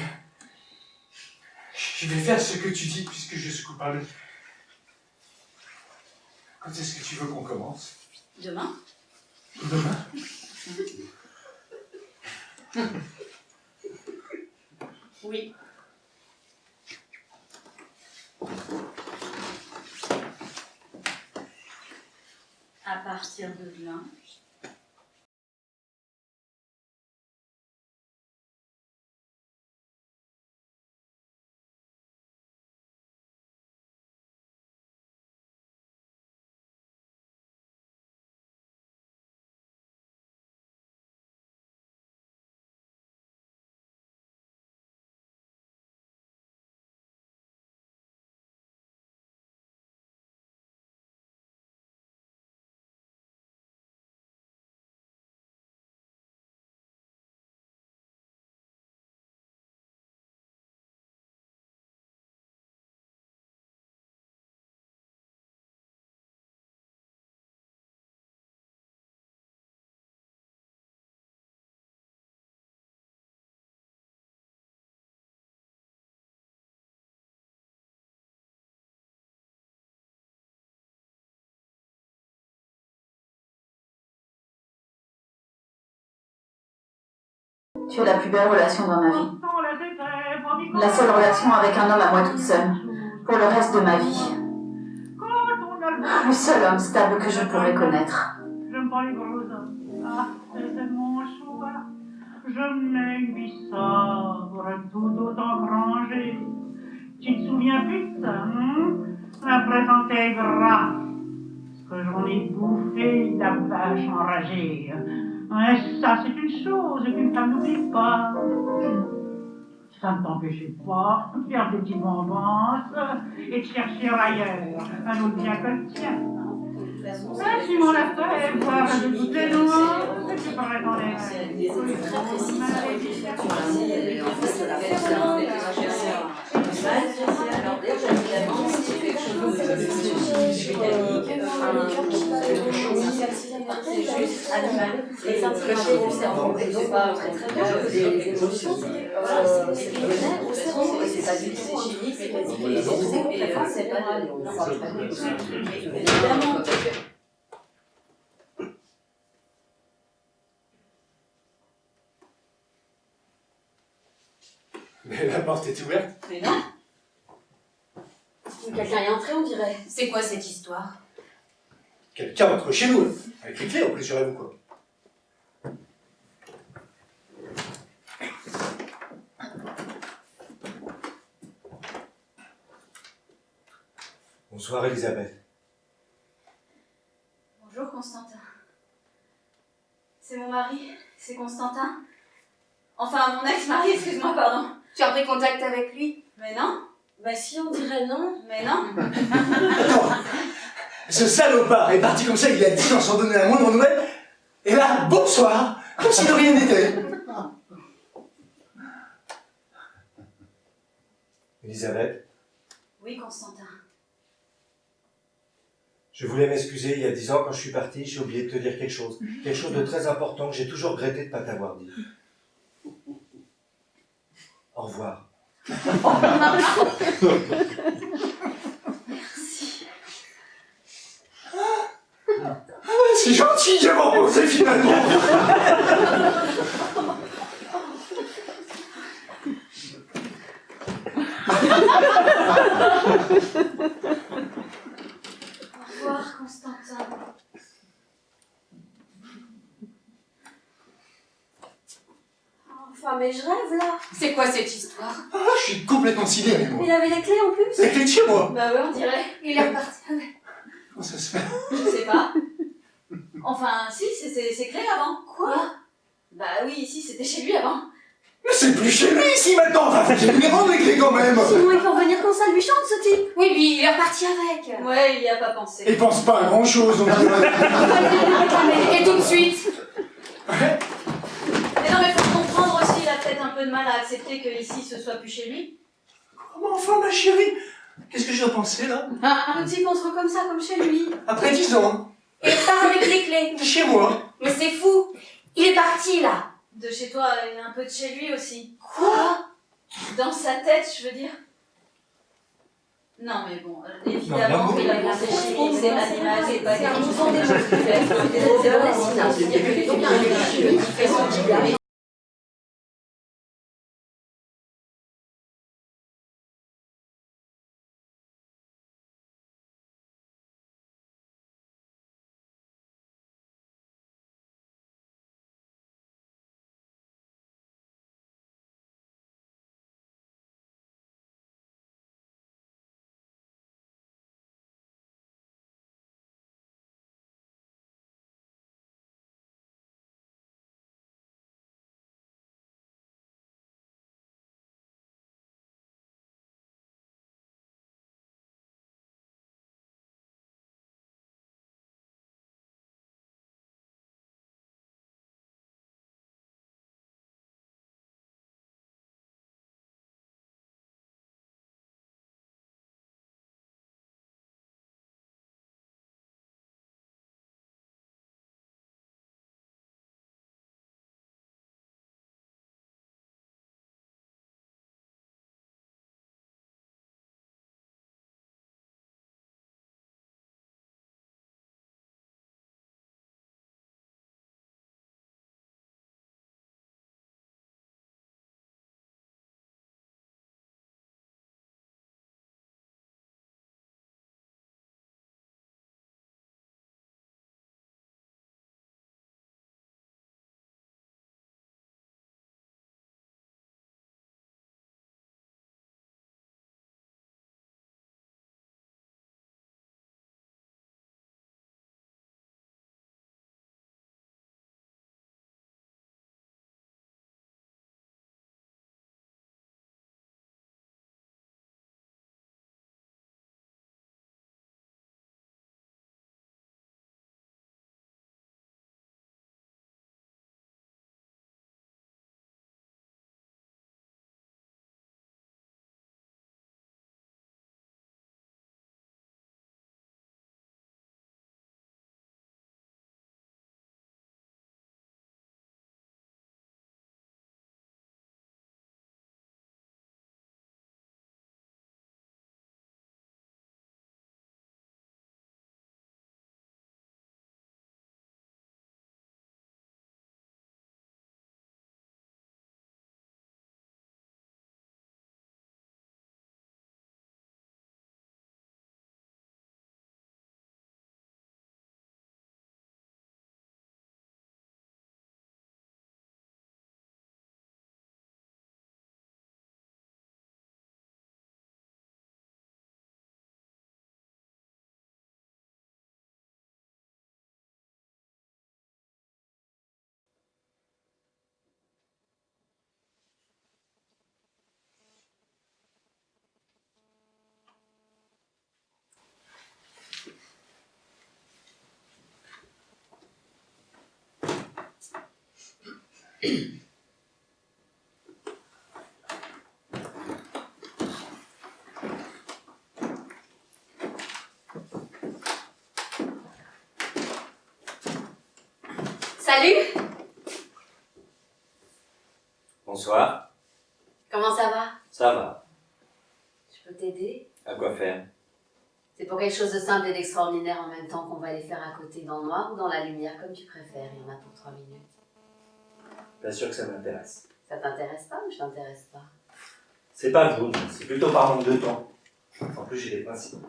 je vais faire ce que tu dis puisque je suis coupable. Quand est-ce que tu veux qu'on commence? Demain? Demain? Oui. À partir de demain. Tu es la plus belle relation dans ma vie. La seule relation avec un homme à moi toute seule. Pour le reste de ma vie. Le seul homme stable que je pourrais connaître. J'aime pas les gros hommes. Ah, c'était mon choix. Je mets 8 sabres tout autant rangés. Tu te souviens plus de ça, La présent t'es gras. Ce que j'en ai bouffé de la vache enragée. Ouais, ça, c'est une chose qu'une femme n'oublie pas. Ça ne t'empêchait pas de faire des petites vengeances et de chercher ailleurs un autre bien que le tien. Ah, tu m'en as fait voir de toutes les noirs, et tu paraît dans les Les intégrations du cerveau, c'est pas très bien. Les émotions, c'est pas du lycée chimique, c'est quasi les émotions, et c'est pas de. Évidemment. Mais la porte est ouverte. Mais non. Quelqu'un est entré, on dirait. C'est quoi cette histoire? Quelqu'un entre chez nous, avec les clés en plus, j'aurais vous quoi. Bonsoir Elisabeth. Bonjour Constantin. C'est mon mari, c'est Constantin. Enfin, mon ex-mari, excuse-moi, pardon. Tu as pris contact avec lui? Mais non. Bah si, on dirait non. Mais non. Attends, ce salopard est parti comme ça il y a 10 ans sans donner la moindre nouvelle, et là, bonsoir, comme si de rien n'était. Elisabeth, Oui, Constantin. je voulais m'excuser, il y a 10 ans quand je suis parti, j'ai oublié de te dire quelque chose de très important que j'ai toujours regretté de ne pas t'avoir dit. Au revoir. Merci. C'est gentil de m'embrasser finalement. Au revoir, Constantin. Enfin, mais je rêve là. C'est quoi cette histoire? Ah, je suis complètement sidéré, moi. Il avait les clés en plus. Les clés de chez moi. Bah ouais, on dirait. Il est reparti avec. Comment ça se fait? Je sais pas. Enfin, si, c'est clé avant. Quoi? Bah oui, ici, c'était chez lui avant. Mais c'est plus chez lui ici maintenant. Enfin, j'ai les rendre les clés quand même. Sinon, il peut revenir quand ça lui chante ce type. Oui, puis il est reparti avec. Ouais, il y a pas pensé. Et pense pas à grand chose, on dirait. Et tout de suite. Mais non, mais faut comprendre aussi, il a peut-être un peu de mal à accepter que ici, ce soit plus chez lui. Comment enfin, ma chérie? Qu'est-ce que je dois penser là? Le type, on se rend comme ça, comme chez lui. Après 10 ans, Et il part avec les clés. chez moi. Mais c'est fou. Il est parti là. De chez toi, et un peu de chez lui aussi. Quoi? Dans sa tête, je veux dire. Non, mais bon, évidemment qu'il a réfléchi, que c'est un image et pas quelque chose des choses qui fait. Salut! Bonsoir, Comment ça va? ça va. Je peux t'aider? À quoi faire? C'est pour quelque chose de simple et d'extraordinaire en même temps qu'on va les faire à côté dans le noir ou dans la lumière, comme tu préfères. Il y en a pour 3 minutes. Bien sûr que ça m'intéresse. Ça t'intéresse pas ou je t'intéresse pas? C'est pas vous, c'est plutôt par manque de temps. En plus, j'ai des principes.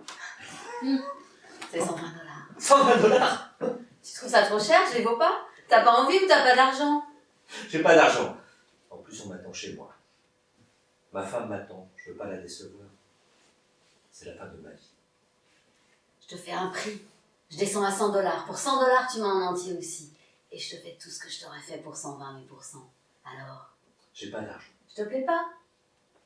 C'est 120 $. 120 $. Tu trouves ça trop cher? Je les vaux pas? T'as pas envie ou t'as pas d'argent? J'ai pas d'argent. En plus, on m'attend chez moi. Ma femme m'attend, je veux pas la décevoir. C'est la fin de ma vie. Je te fais un prix. Je descends à 100 $. Pour 100 $, tu m'as en entier aussi. Et je te fais tout ce que je t'aurais fait pour 120 mais pour 100. Alors, J'ai pas d'argent. je te plais pas?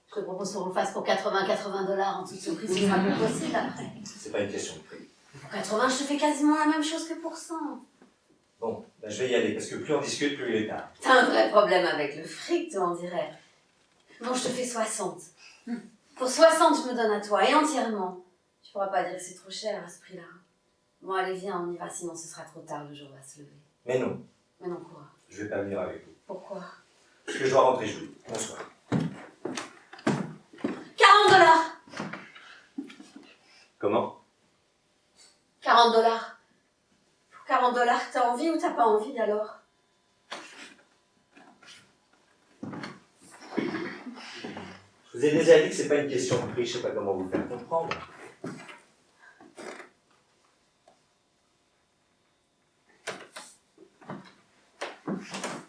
Je te propose qu'on le fasse pour 80 $, en toute surprise, ce sera plus possible après. C'est pas une question de prix. Pour 80, je te fais quasiment la même chose que pour 100. Bon, ben je vais y aller, parce que plus on discute, plus il est tard. T'as un vrai problème avec le fric, toi, on dirait. Bon, je te fais 60. Pour 60, je me donne à toi, et entièrement. Tu pourras pas dire que c'est trop cher à ce prix-là. Bon, allez, viens, on y va, sinon ce sera trop tard, le jour va se lever. Mais non, Mais non, quoi? je vais pas venir avec vous. Pourquoi? Parce que je dois rentrer jouer. Bonsoir. Comment? $40. Pour $40, t'as envie ou t'as pas envie alors? Je vous ai déjà dit que c'est pas une question de prix, je sais pas comment vous faire comprendre.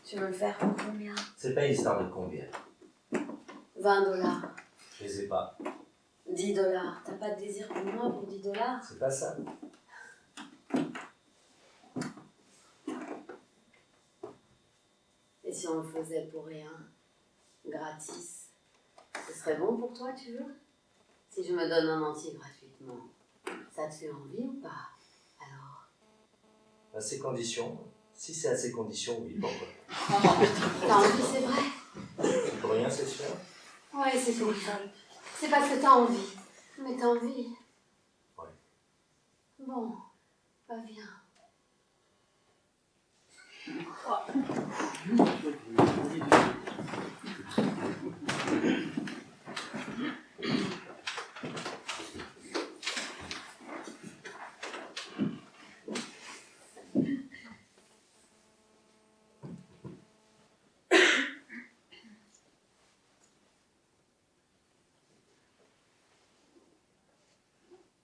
Tu veux le faire pour combien? C'est pas une histoire de combien. $20. Je les ai pas. $10. T'as pas de désir pour moi pour $10? C'est pas ça. Et si on le faisait pour rien? Gratis? Ce serait bon pour toi, tu veux? Si je me donne un entier gratuitement, ça te fait envie ou pas? Alors? À ces conditions, si c'est à ces conditions, oui, pourquoi? T'as envie, c'est vrai? Pour rien, c'est sûr. Ouais, c'est tout. C'est parce que t'as envie. Mais t'as envie. Ouais. Bon, bah viens.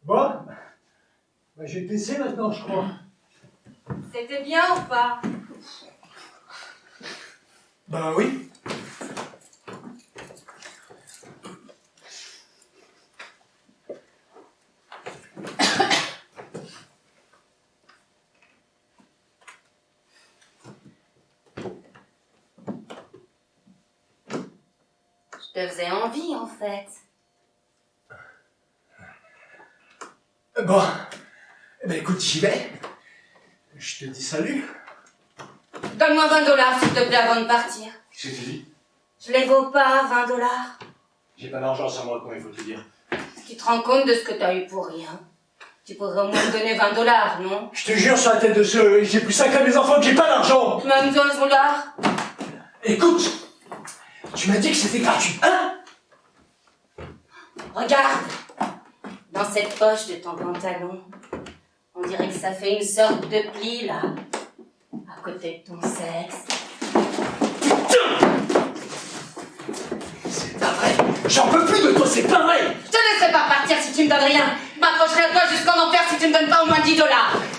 Bon, bah, je vais te laisser maintenant, je crois. C'était bien ou pas? Ben oui. Je te faisais envie, en fait. Bon, eh ben écoute, j'y vais. Je te dis salut. Donne-moi $20, s'il te plaît, avant de partir. Qu'est-ce que tu dis? Je les vaux pas, $20. J'ai pas d'argent sur moi, comment il faut te dire. Tu te rends compte de ce que t'as eu pour rien? Tu pourrais au moins me donner $20, non? Je te jure sur la tête de ceux, j'ai plus ça qu'à mes enfants que j'ai pas d'argent. Même $2. Écoute, tu m'as dit que c'était gratuit, hein? Regarde! Dans cette poche de ton pantalon, on dirait que ça fait une sorte de pli, là. À côté de ton sexe. C'est pas vrai. J'en peux plus de toi, c'est pas vrai. Je te laisserai pas partir si tu me donnes rien. Je m'accrocherai à toi jusqu'en enfer si tu me donnes pas au moins $10.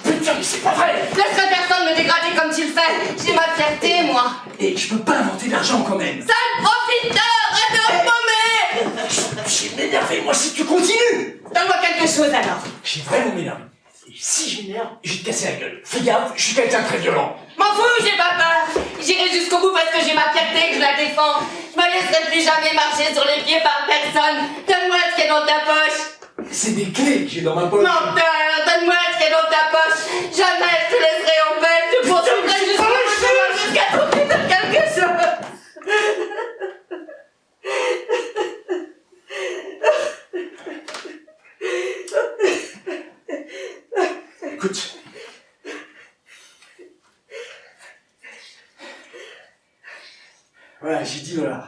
Putain, mais c'est pas vrai. Je laisserai personne me dégrader comme tu le fais. J'ai ma fierté, moi. Et je peux pas inventer d'argent quand même. Sale profiteur! Arrête de me paumer! Je vais m'énerver, moi, si tu continues. Donne-moi quelque chose, alors. J'ai vraiment m'énervé. Et si je m'énerve, je vais te casser la gueule. Fais gaffe, je suis quelqu'un de très violent. M'en fous, j'ai pas peur. J'irai jusqu'au bout parce que j'ai ma fierté et que je la défends. Je me laisserai plus jamais marcher sur les pieds par personne. Donne-moi ce qu'il y a dans ta poche. C'est des clés que j'ai dans ma poche. Menteur, donne-moi ce qu'il y a dans ta poche. Jamais je te laisserai en paix. Je poursuivrai jusqu'au bout jusqu'à trouver de quelque chose. Écoute. Voilà, j'ai $10.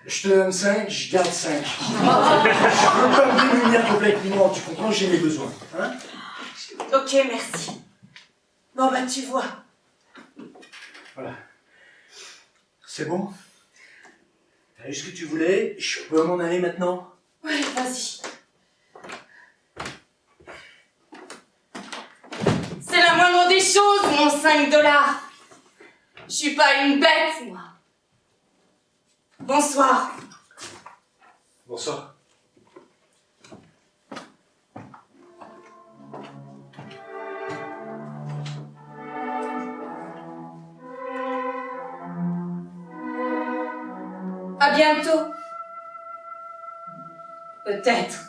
Je te donne 5, je garde 5. Je peux pas me démunir complètement, tu comprends, j'ai mes besoins. Hein? Ok, merci. Bon, bah, tu vois. Voilà. C'est bon? T'as eu ce que tu voulais? Je peux m'en aller maintenant? Ouais, vas-y. C'est la moindre des choses, mon $5. Je suis pas une bête, moi. Bonsoir. Bonsoir. À bientôt. Peut-être.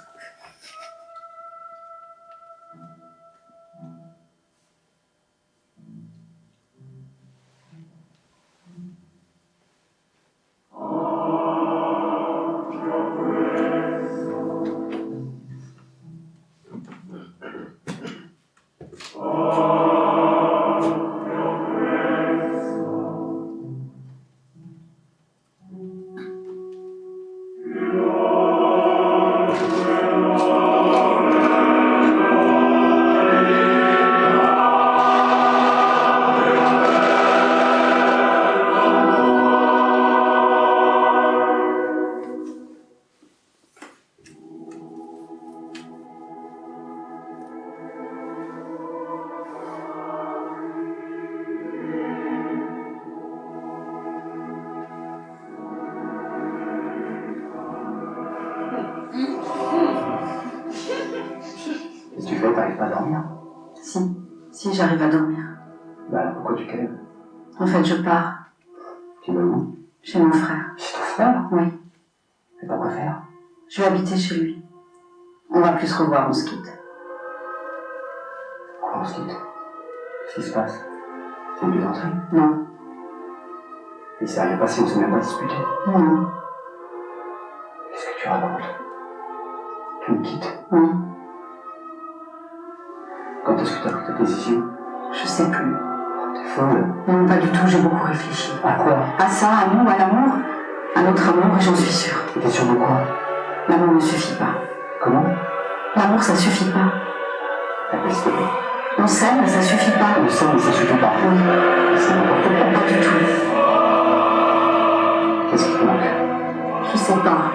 tu fais, t'arrives pas à dormir? Si j'arrive à dormir. Bah alors pourquoi tu te lèves? En fait, je pars. Tu vas où? Chez mon frère. Chez ton frère? Oui. Et pourquoi faire? Je vais habiter chez lui. On va plus se revoir, on se quitte. Pourquoi on se quitte? Qu'est-ce qui se passe? C'est une plaisanterie? Non. Il s'est rien passé, on s'est même pas disputé. Non. Qu'est-ce que tu racontes? Tu me quittes? Oui. Quand est-ce que t'as pris ta décision? Je sais plus. T'es folle. Non, pas du tout, j'ai beaucoup réfléchi. À quoi? À ça, à nous, à l'amour. À notre amour, et j'en suis sûre. T'es sûre de quoi? L'amour ne suffit pas. Comment? L'amour, ça suffit pas. Appelle s'il te plaît. On s'aime, mais ça suffit pas. On sait, mais ça suffit pas. Oui. C'est n'importe quoi. Pas du tout. Qu'est-ce qui te manque? Je sais pas.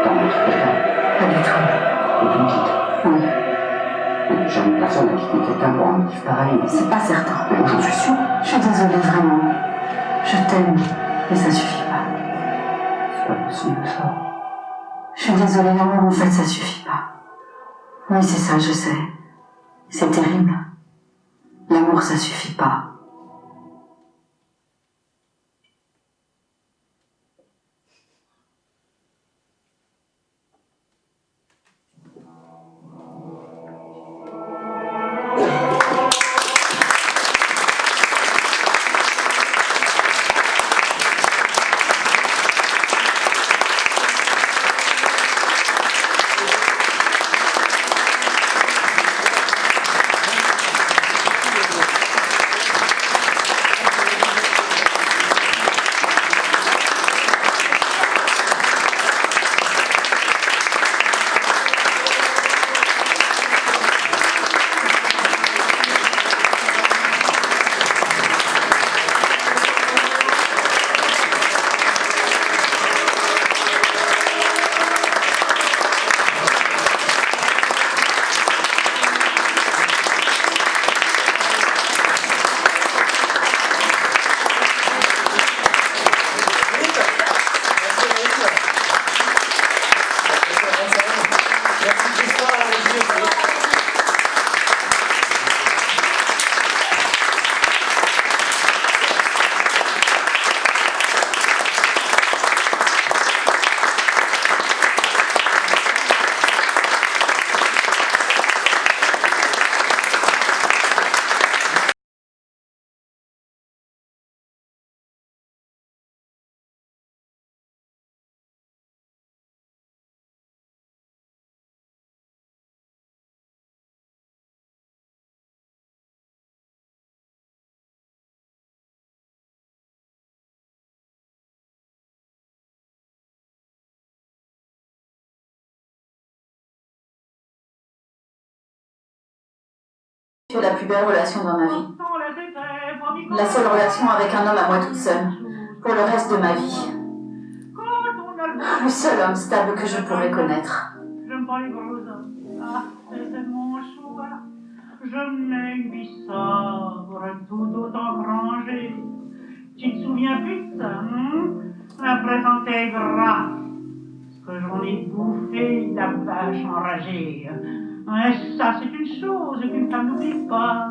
T'as rencontré quelqu'un? Pas du tout. Et tu me quittes? Oui. Mais jamais personne n'a quitté quelqu'un pour un motif pareil. C'est pas certain. Mais moi, j'en suis sûr. Je suis désolée, vraiment. Je t'aime, mais ça suffit pas. C'est pas possible, ça. Je suis désolée, l'amour, en fait, ça suffit pas. Oui, c'est ça, je sais. C'est terrible. L'amour, ça suffit pas. Sur la plus belle relation dans ma vie. La seule relation avec un homme à moi toute seule. Pour le reste de ma vie. Le seul homme stable que je pourrais connaître. J'aime pas les gros hommes. Ah, c'est mon choix. Je mets une vie sobre, tout autant rangée. Tu te souviens plus de ça, après quand t'es gras, que j'en ai bouffé de la vache enragée. Ouais, ça, c'est une chose qu'une femme n'oublie pas.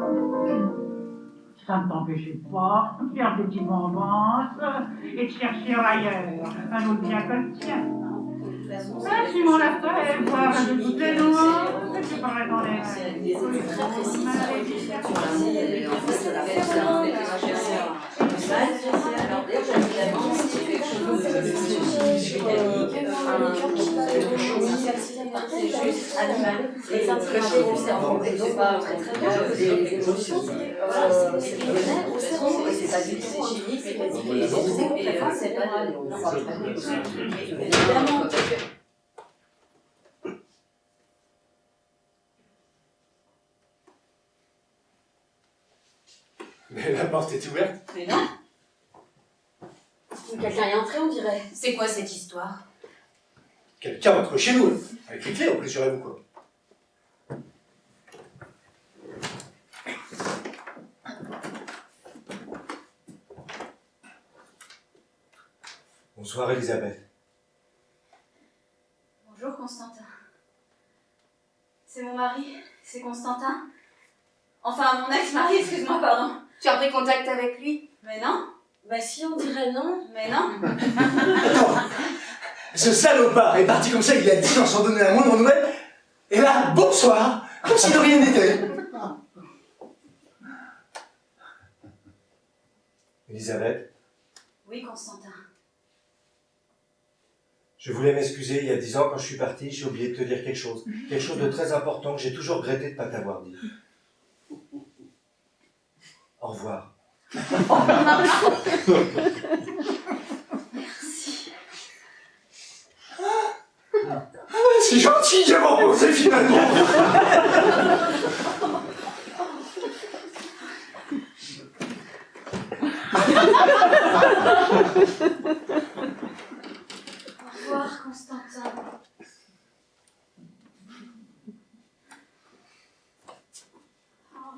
Ça ne t'empêchait pas de faire des petites vengeances et de chercher ailleurs un autre bien que le tien. Si mon affaire, voir de toutes les noirs, c'est pareil dans les Mais la porte est ouverte. Mais non. Quelqu'un est entré, on dirait. C'est quoi cette histoire? Quelqu'un entre chez nous, avec les clés en plus, j'aurais vous quoi. Bonsoir Elisabeth. Bonjour Constantin. C'est mon mari, c'est Constantin. Enfin, mon ex-mari, excuse-moi, pardon. Tu as pris contact avec lui? Mais non. Bah si, on dirait non. Mais non. Attends, ce salopard est parti comme ça il y a 10 ans sans donner la moindre nouvelle, et là, bonsoir, comme si de rien n'était. Elisabeth, Oui, Constantin. je voulais m'excuser, il y a 10 ans, quand je suis parti, j'ai oublié de te dire quelque chose. Quelque chose de très important que j'ai toujours regretté de ne pas t'avoir dit. Au revoir. Merci. C'est gentil de m'emposer finalement. Au revoir, Constantin.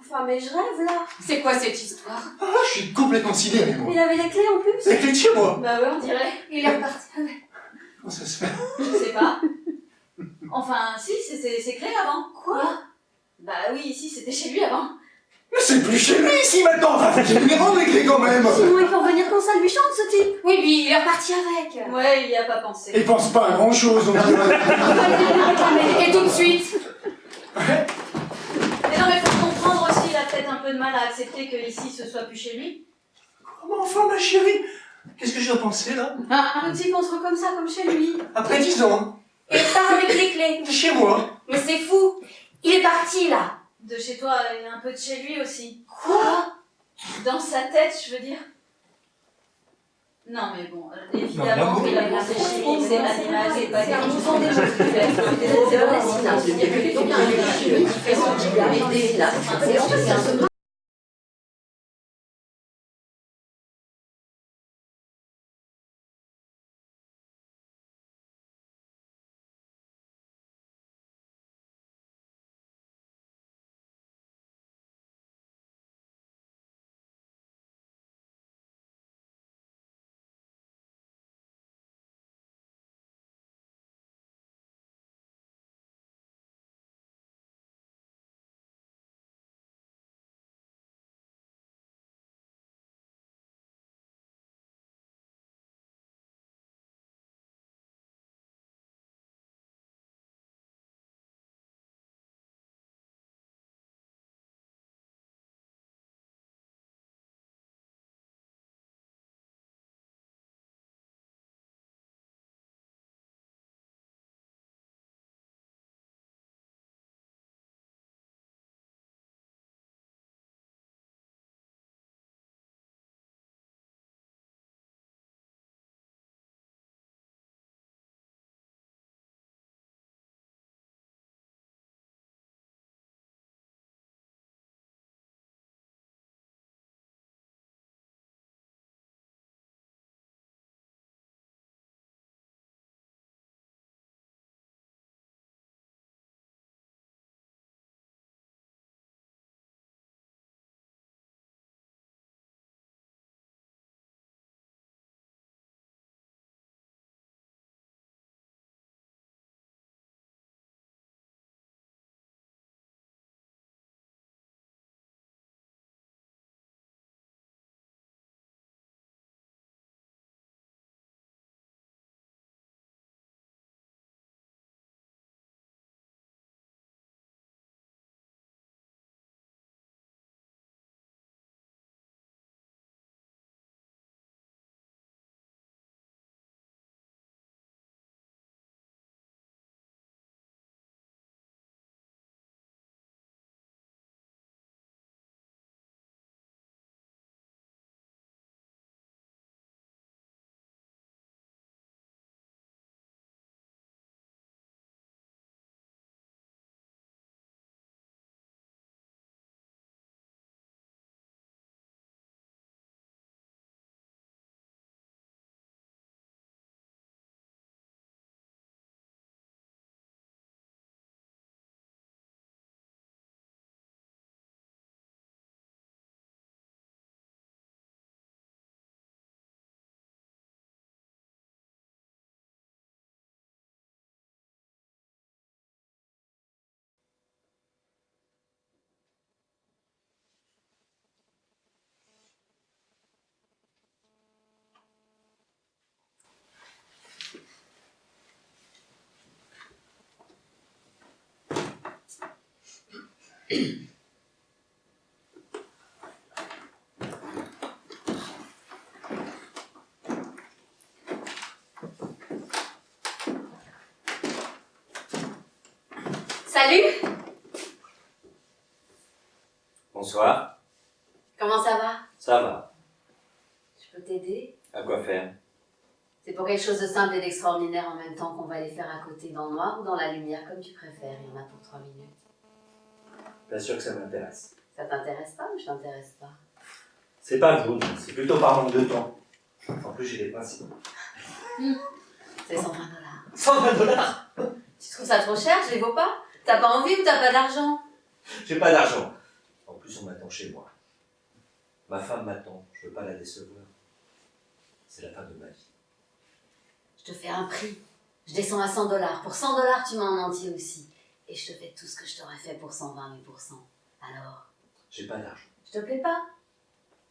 Enfin, mais je rêve là. C'est quoi cette histoire? Ah, je suis complètement sidéré, moi. Il avait les clés en plus. C'est les clés de chez moi. Bah ouais, on dirait. Il est reparti avec. Comment ça se fait? Je sais pas. Enfin, si, c'est clé avant. Quoi? Bah oui, ici, c'était chez lui avant. Mais c'est plus chez lui ici maintenant. Enfin, j'ai lui rendre les clés quand même. Sinon, il peut revenir quand ça lui chante, ce type. Oui, lui, il est reparti avec. Ouais, il y a pas pensé. Il pense pas à grand chose, on dirait. Et tout de suite. Mais non, mais faut comprendre aussi, il a peut-être un peu de mal à accepter que ici, ce soit plus chez lui. Comment enfin, ma chérie? Qu'est-ce que je dois penser là? Le type, on se rend comme ça, comme chez lui. Après 10 ans, Et il part avec les clés. de chez moi. Mais c'est fou. Il est parti, là. De chez toi et un peu de chez lui aussi. Quoi? Dans sa tête, je veux dire. Non, mais bon, évidemment, l'amour. il a pensé chez lui, c'est l'animal, c'est pas C'est un quelque mouvement chose. d'émotion. Salut! Bonsoir. Comment ça va? Ça va. Je peux t'aider? À quoi faire? C'est pour quelque chose de simple et d'extraordinaire en même temps qu'on va les faire à côté dans le noir ou dans la lumière, comme tu préfères. Il y en a pour 3 minutes. Bien sûr que ça m'intéresse. Ça t'intéresse pas ou je t'intéresse pas? C'est pas vous, c'est plutôt par manque de temps. En plus, j'ai des principes. C'est 120 $. 120 $? Tu trouves ça trop cher? Je les vaux pas? T'as pas envie ou t'as pas d'argent? J'ai pas d'argent. En plus, on m'attend chez moi. Ma femme m'attend, je veux pas la décevoir. C'est la fin de ma vie. Je te fais un prix. Je descends à 100 $. Pour 100 $, tu m'en entier aussi. Et je te fais tout ce que je t'aurais fait pour 120 mais pour 100. Alors? J'ai pas d'argent. Je te plais pas?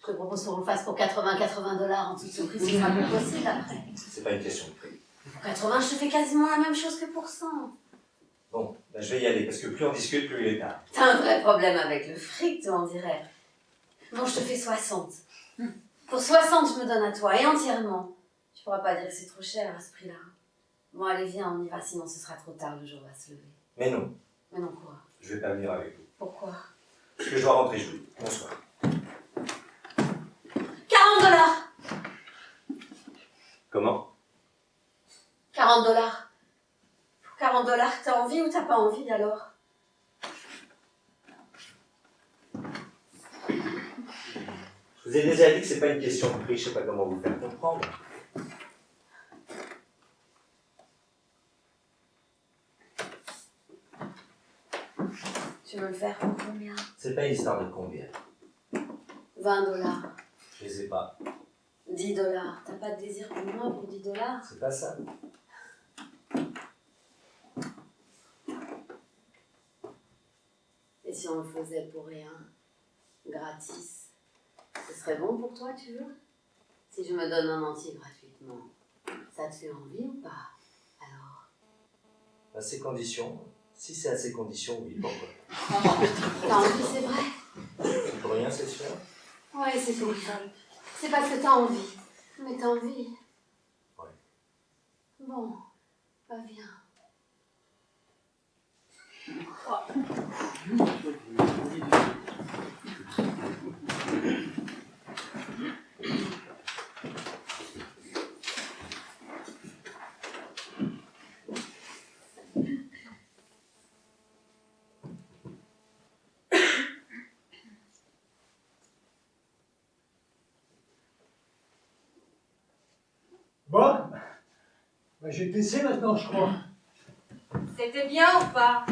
Je te propose qu'on le fasse pour 80 $ en toute surprise, ce sera plus possible après. C'est pas une question de prix. Pour 80, je te fais quasiment la même chose que pour 100. Bon, ben je vais y aller, parce que plus on discute, plus il est tard. T'as un vrai problème avec le fric, toi, on dirait. Bon, je te fais 60. Pour 60, je me donne à toi, et entièrement. Tu pourras pas dire que c'est trop cher à ce prix-là. Bon, allez, viens, on y va, sinon ce sera trop tard, le jour va se lever. Mais non, Mais non, quoi? je vais pas venir avec vous. Pourquoi? Parce que je dois rentrer jouer. Bonsoir. 40 $! Comment? 40 $. Pour 40 $, t'as envie ou t'as pas envie, alors? Je vous ai déjà dit que c'est pas une question de prix, je sais pas comment vous faire comprendre. Tu veux le faire pour combien? C'est pas une histoire de combien. 20 $. Je les ai pas. 10 $. T'as pas de désir pour moi pour 10 $? C'est pas ça. Et si on le faisait pour rien? Gratis? Ce serait bon pour toi, tu veux? Si je me donne un entier gratuitement, ça te fait envie ou pas? Alors? À ces conditions, si c'est à ces conditions, oui, pourquoi? T'as envie, c'est vrai? C'est pour rien, c'est sûr. Ouais, c'est tout. C'est parce que t'as envie. Mais t'as envie. Ouais. Bon, bah viens. Bon, bah, je vais te laisser maintenant, je crois. C'était bien ou pas?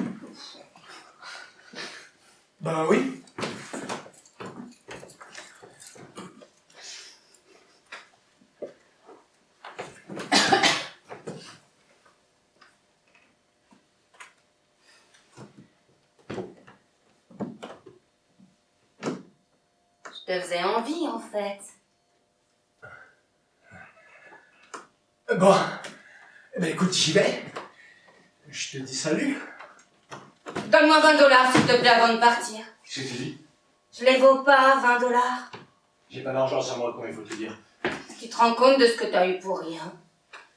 Bah oui. Je te faisais envie, en fait. Bon, eh ben écoute, j'y vais. Je te dis salut. Donne-moi 20 $, s'il te plaît, avant de partir. Qu'est-ce que tu dis? Je les vaux pas, 20 $. J'ai pas d'argent sur moi, comment il faut te dire? Tu te rends compte de ce que t'as eu pour rien?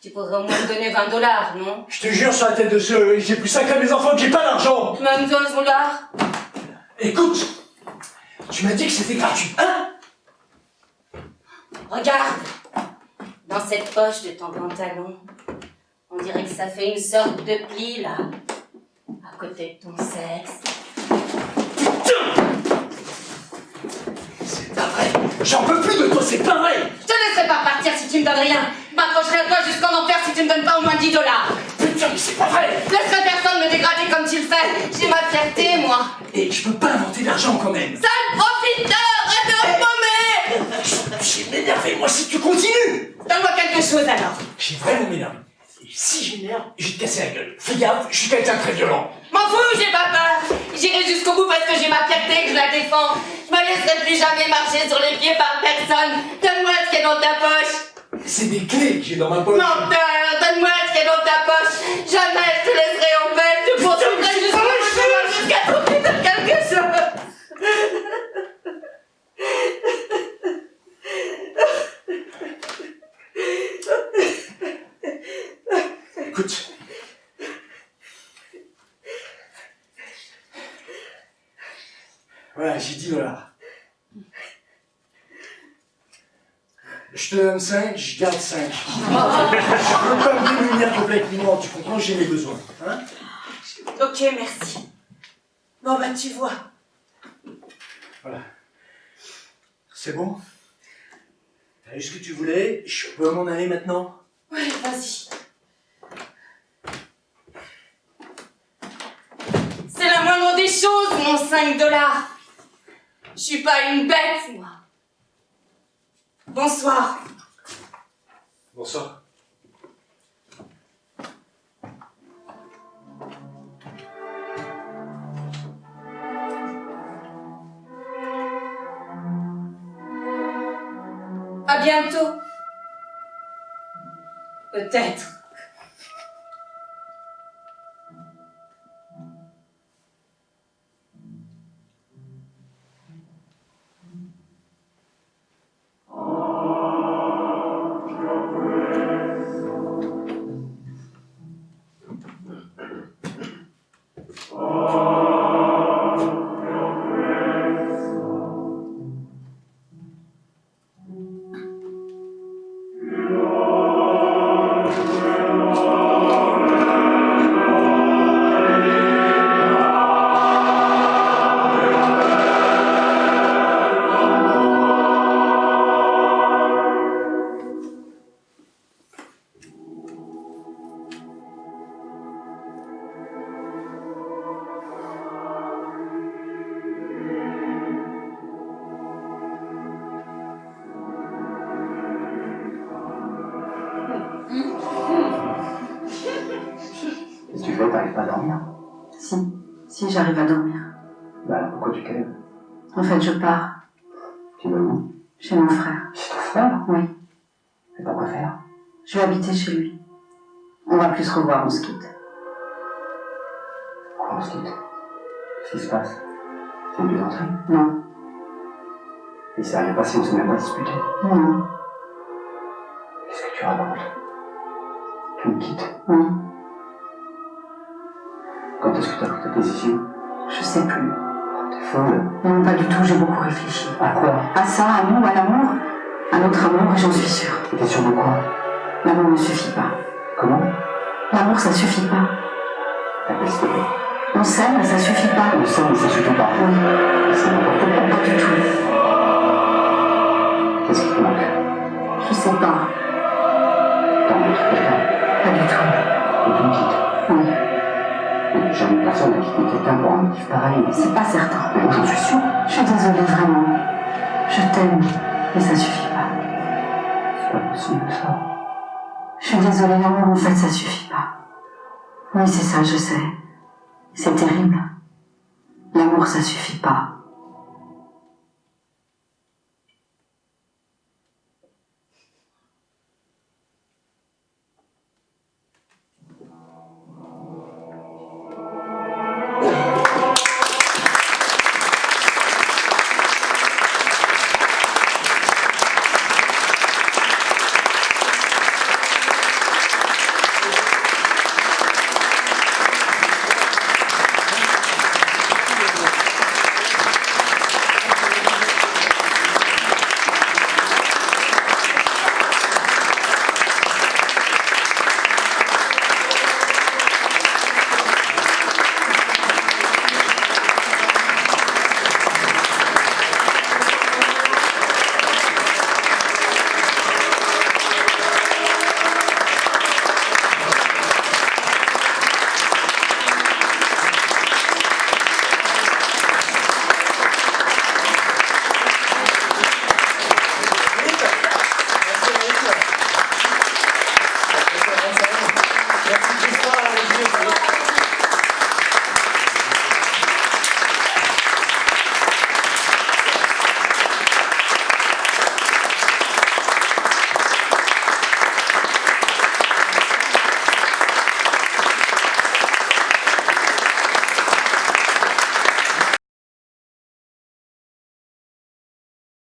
Tu pourrais au moins me donner 20 $, non? Je te jure sur la tête de ceux, j'ai plus sacré mes enfants que j'ai pas d'argent. Même 12 $. Écoute, tu m'as dit que c'était gratuit, hein? Regarde! Dans cette poche de ton pantalon, on dirait que ça fait une sorte de pli, là. À côté de ton sexe. C'est pas vrai. J'en peux plus de toi, c'est pas vrai. Je te laisserai pas partir si tu me donnes rien. Je m'accrocherai à toi jusqu'en enfer si tu me donnes pas au moins 10 $. Putain, mais c'est pas vrai. Je laisserai personne me dégrader comme tu le fais. J'ai ma fierté, moi. Et je peux pas inventer d'argent quand même. Sale profiteur! Arrête de repommer! Je vais m'énerver, moi, si tu continues. Donne-moi quelque chose, alors. J'ai vraiment m'énervé. Et si je m'énerve, je vais te casser la gueule. Fais gaffe, je suis quelqu'un de très violent. M'en fous, j'ai pas peur. J'irai jusqu'au bout parce que j'ai ma fierté, que je la défends. Je me laisserai plus jamais marcher sur les pieds par personne. Donne-moi ce qui est dans ta poche. C'est des clés que j'ai dans ma poche. Menteur, donne-moi ce qui est dans ta poche. Jamais je te laisserai en paix. Tu poursuivrai jusqu'à trouver de quelque chose. Écoute. Voilà, j'ai 10 $. Je te donne 5, je garde 5. Je veux pas me démunir complètement, tu comprends, j'ai mes besoins. Hein? Ok, merci. Bon, bah, tu vois. Voilà. C'est bon? T'as eu ce que tu voulais? Je peux m'en aller maintenant? Ouais, vas-y. C'est la moindre des choses, mon 5 $. Je suis pas une bête, moi. Bonsoir. Bonsoir. À bientôt. Peut-être. Qu'est-ce que tu fais? T'arrives pas à dormir? Si j'arrive à dormir. Bah alors pourquoi tu calmes? En fait, je pars. Tu vas où? Chez mon frère. Chez ton frère? Oui. Et pourquoi faire? Je vais habiter chez lui. On va plus se revoir, on se quitte. Pourquoi on se quitte? Qu'est-ce qui se passe? C'est une plaisanterie? Non. Il s'est rien passé, on s'est même pas disputé. Non. Qu'est-ce que tu racontes? Tu me quittes? Oui. Quand est-ce que tu as pris ta décision? Je sais plus. T'es folle. Non, pas du tout, j'ai beaucoup réfléchi. À quoi? À ça, à nous, à l'amour. À notre amour, et j'en suis sûre. T'es sûre de quoi? L'amour ne suffit pas. Comment? L'amour, ça suffit pas. Appelle s'il te plaît. On s'aime, mais ça suffit pas. On sait, mais ça suffit pas. Oui. C'est n'importe quoi. Pas du tout. Qu'est-ce qui te manque? Je sais pas. T'as rencontré quelqu'un? Pas du tout. Et tu me quittes? Oui. Mais jamais personne n'a quitté quelqu'un pour un motif pareil. C'est pas certain. Mais moi j'en suis sûr. Je suis désolée, vraiment. Je t'aime, mais ça suffit pas. C'est pas possible ça. Je suis désolée, l'amour, en fait, ça suffit pas. Oui, c'est ça, je sais. C'est terrible. L'amour, ça suffit pas.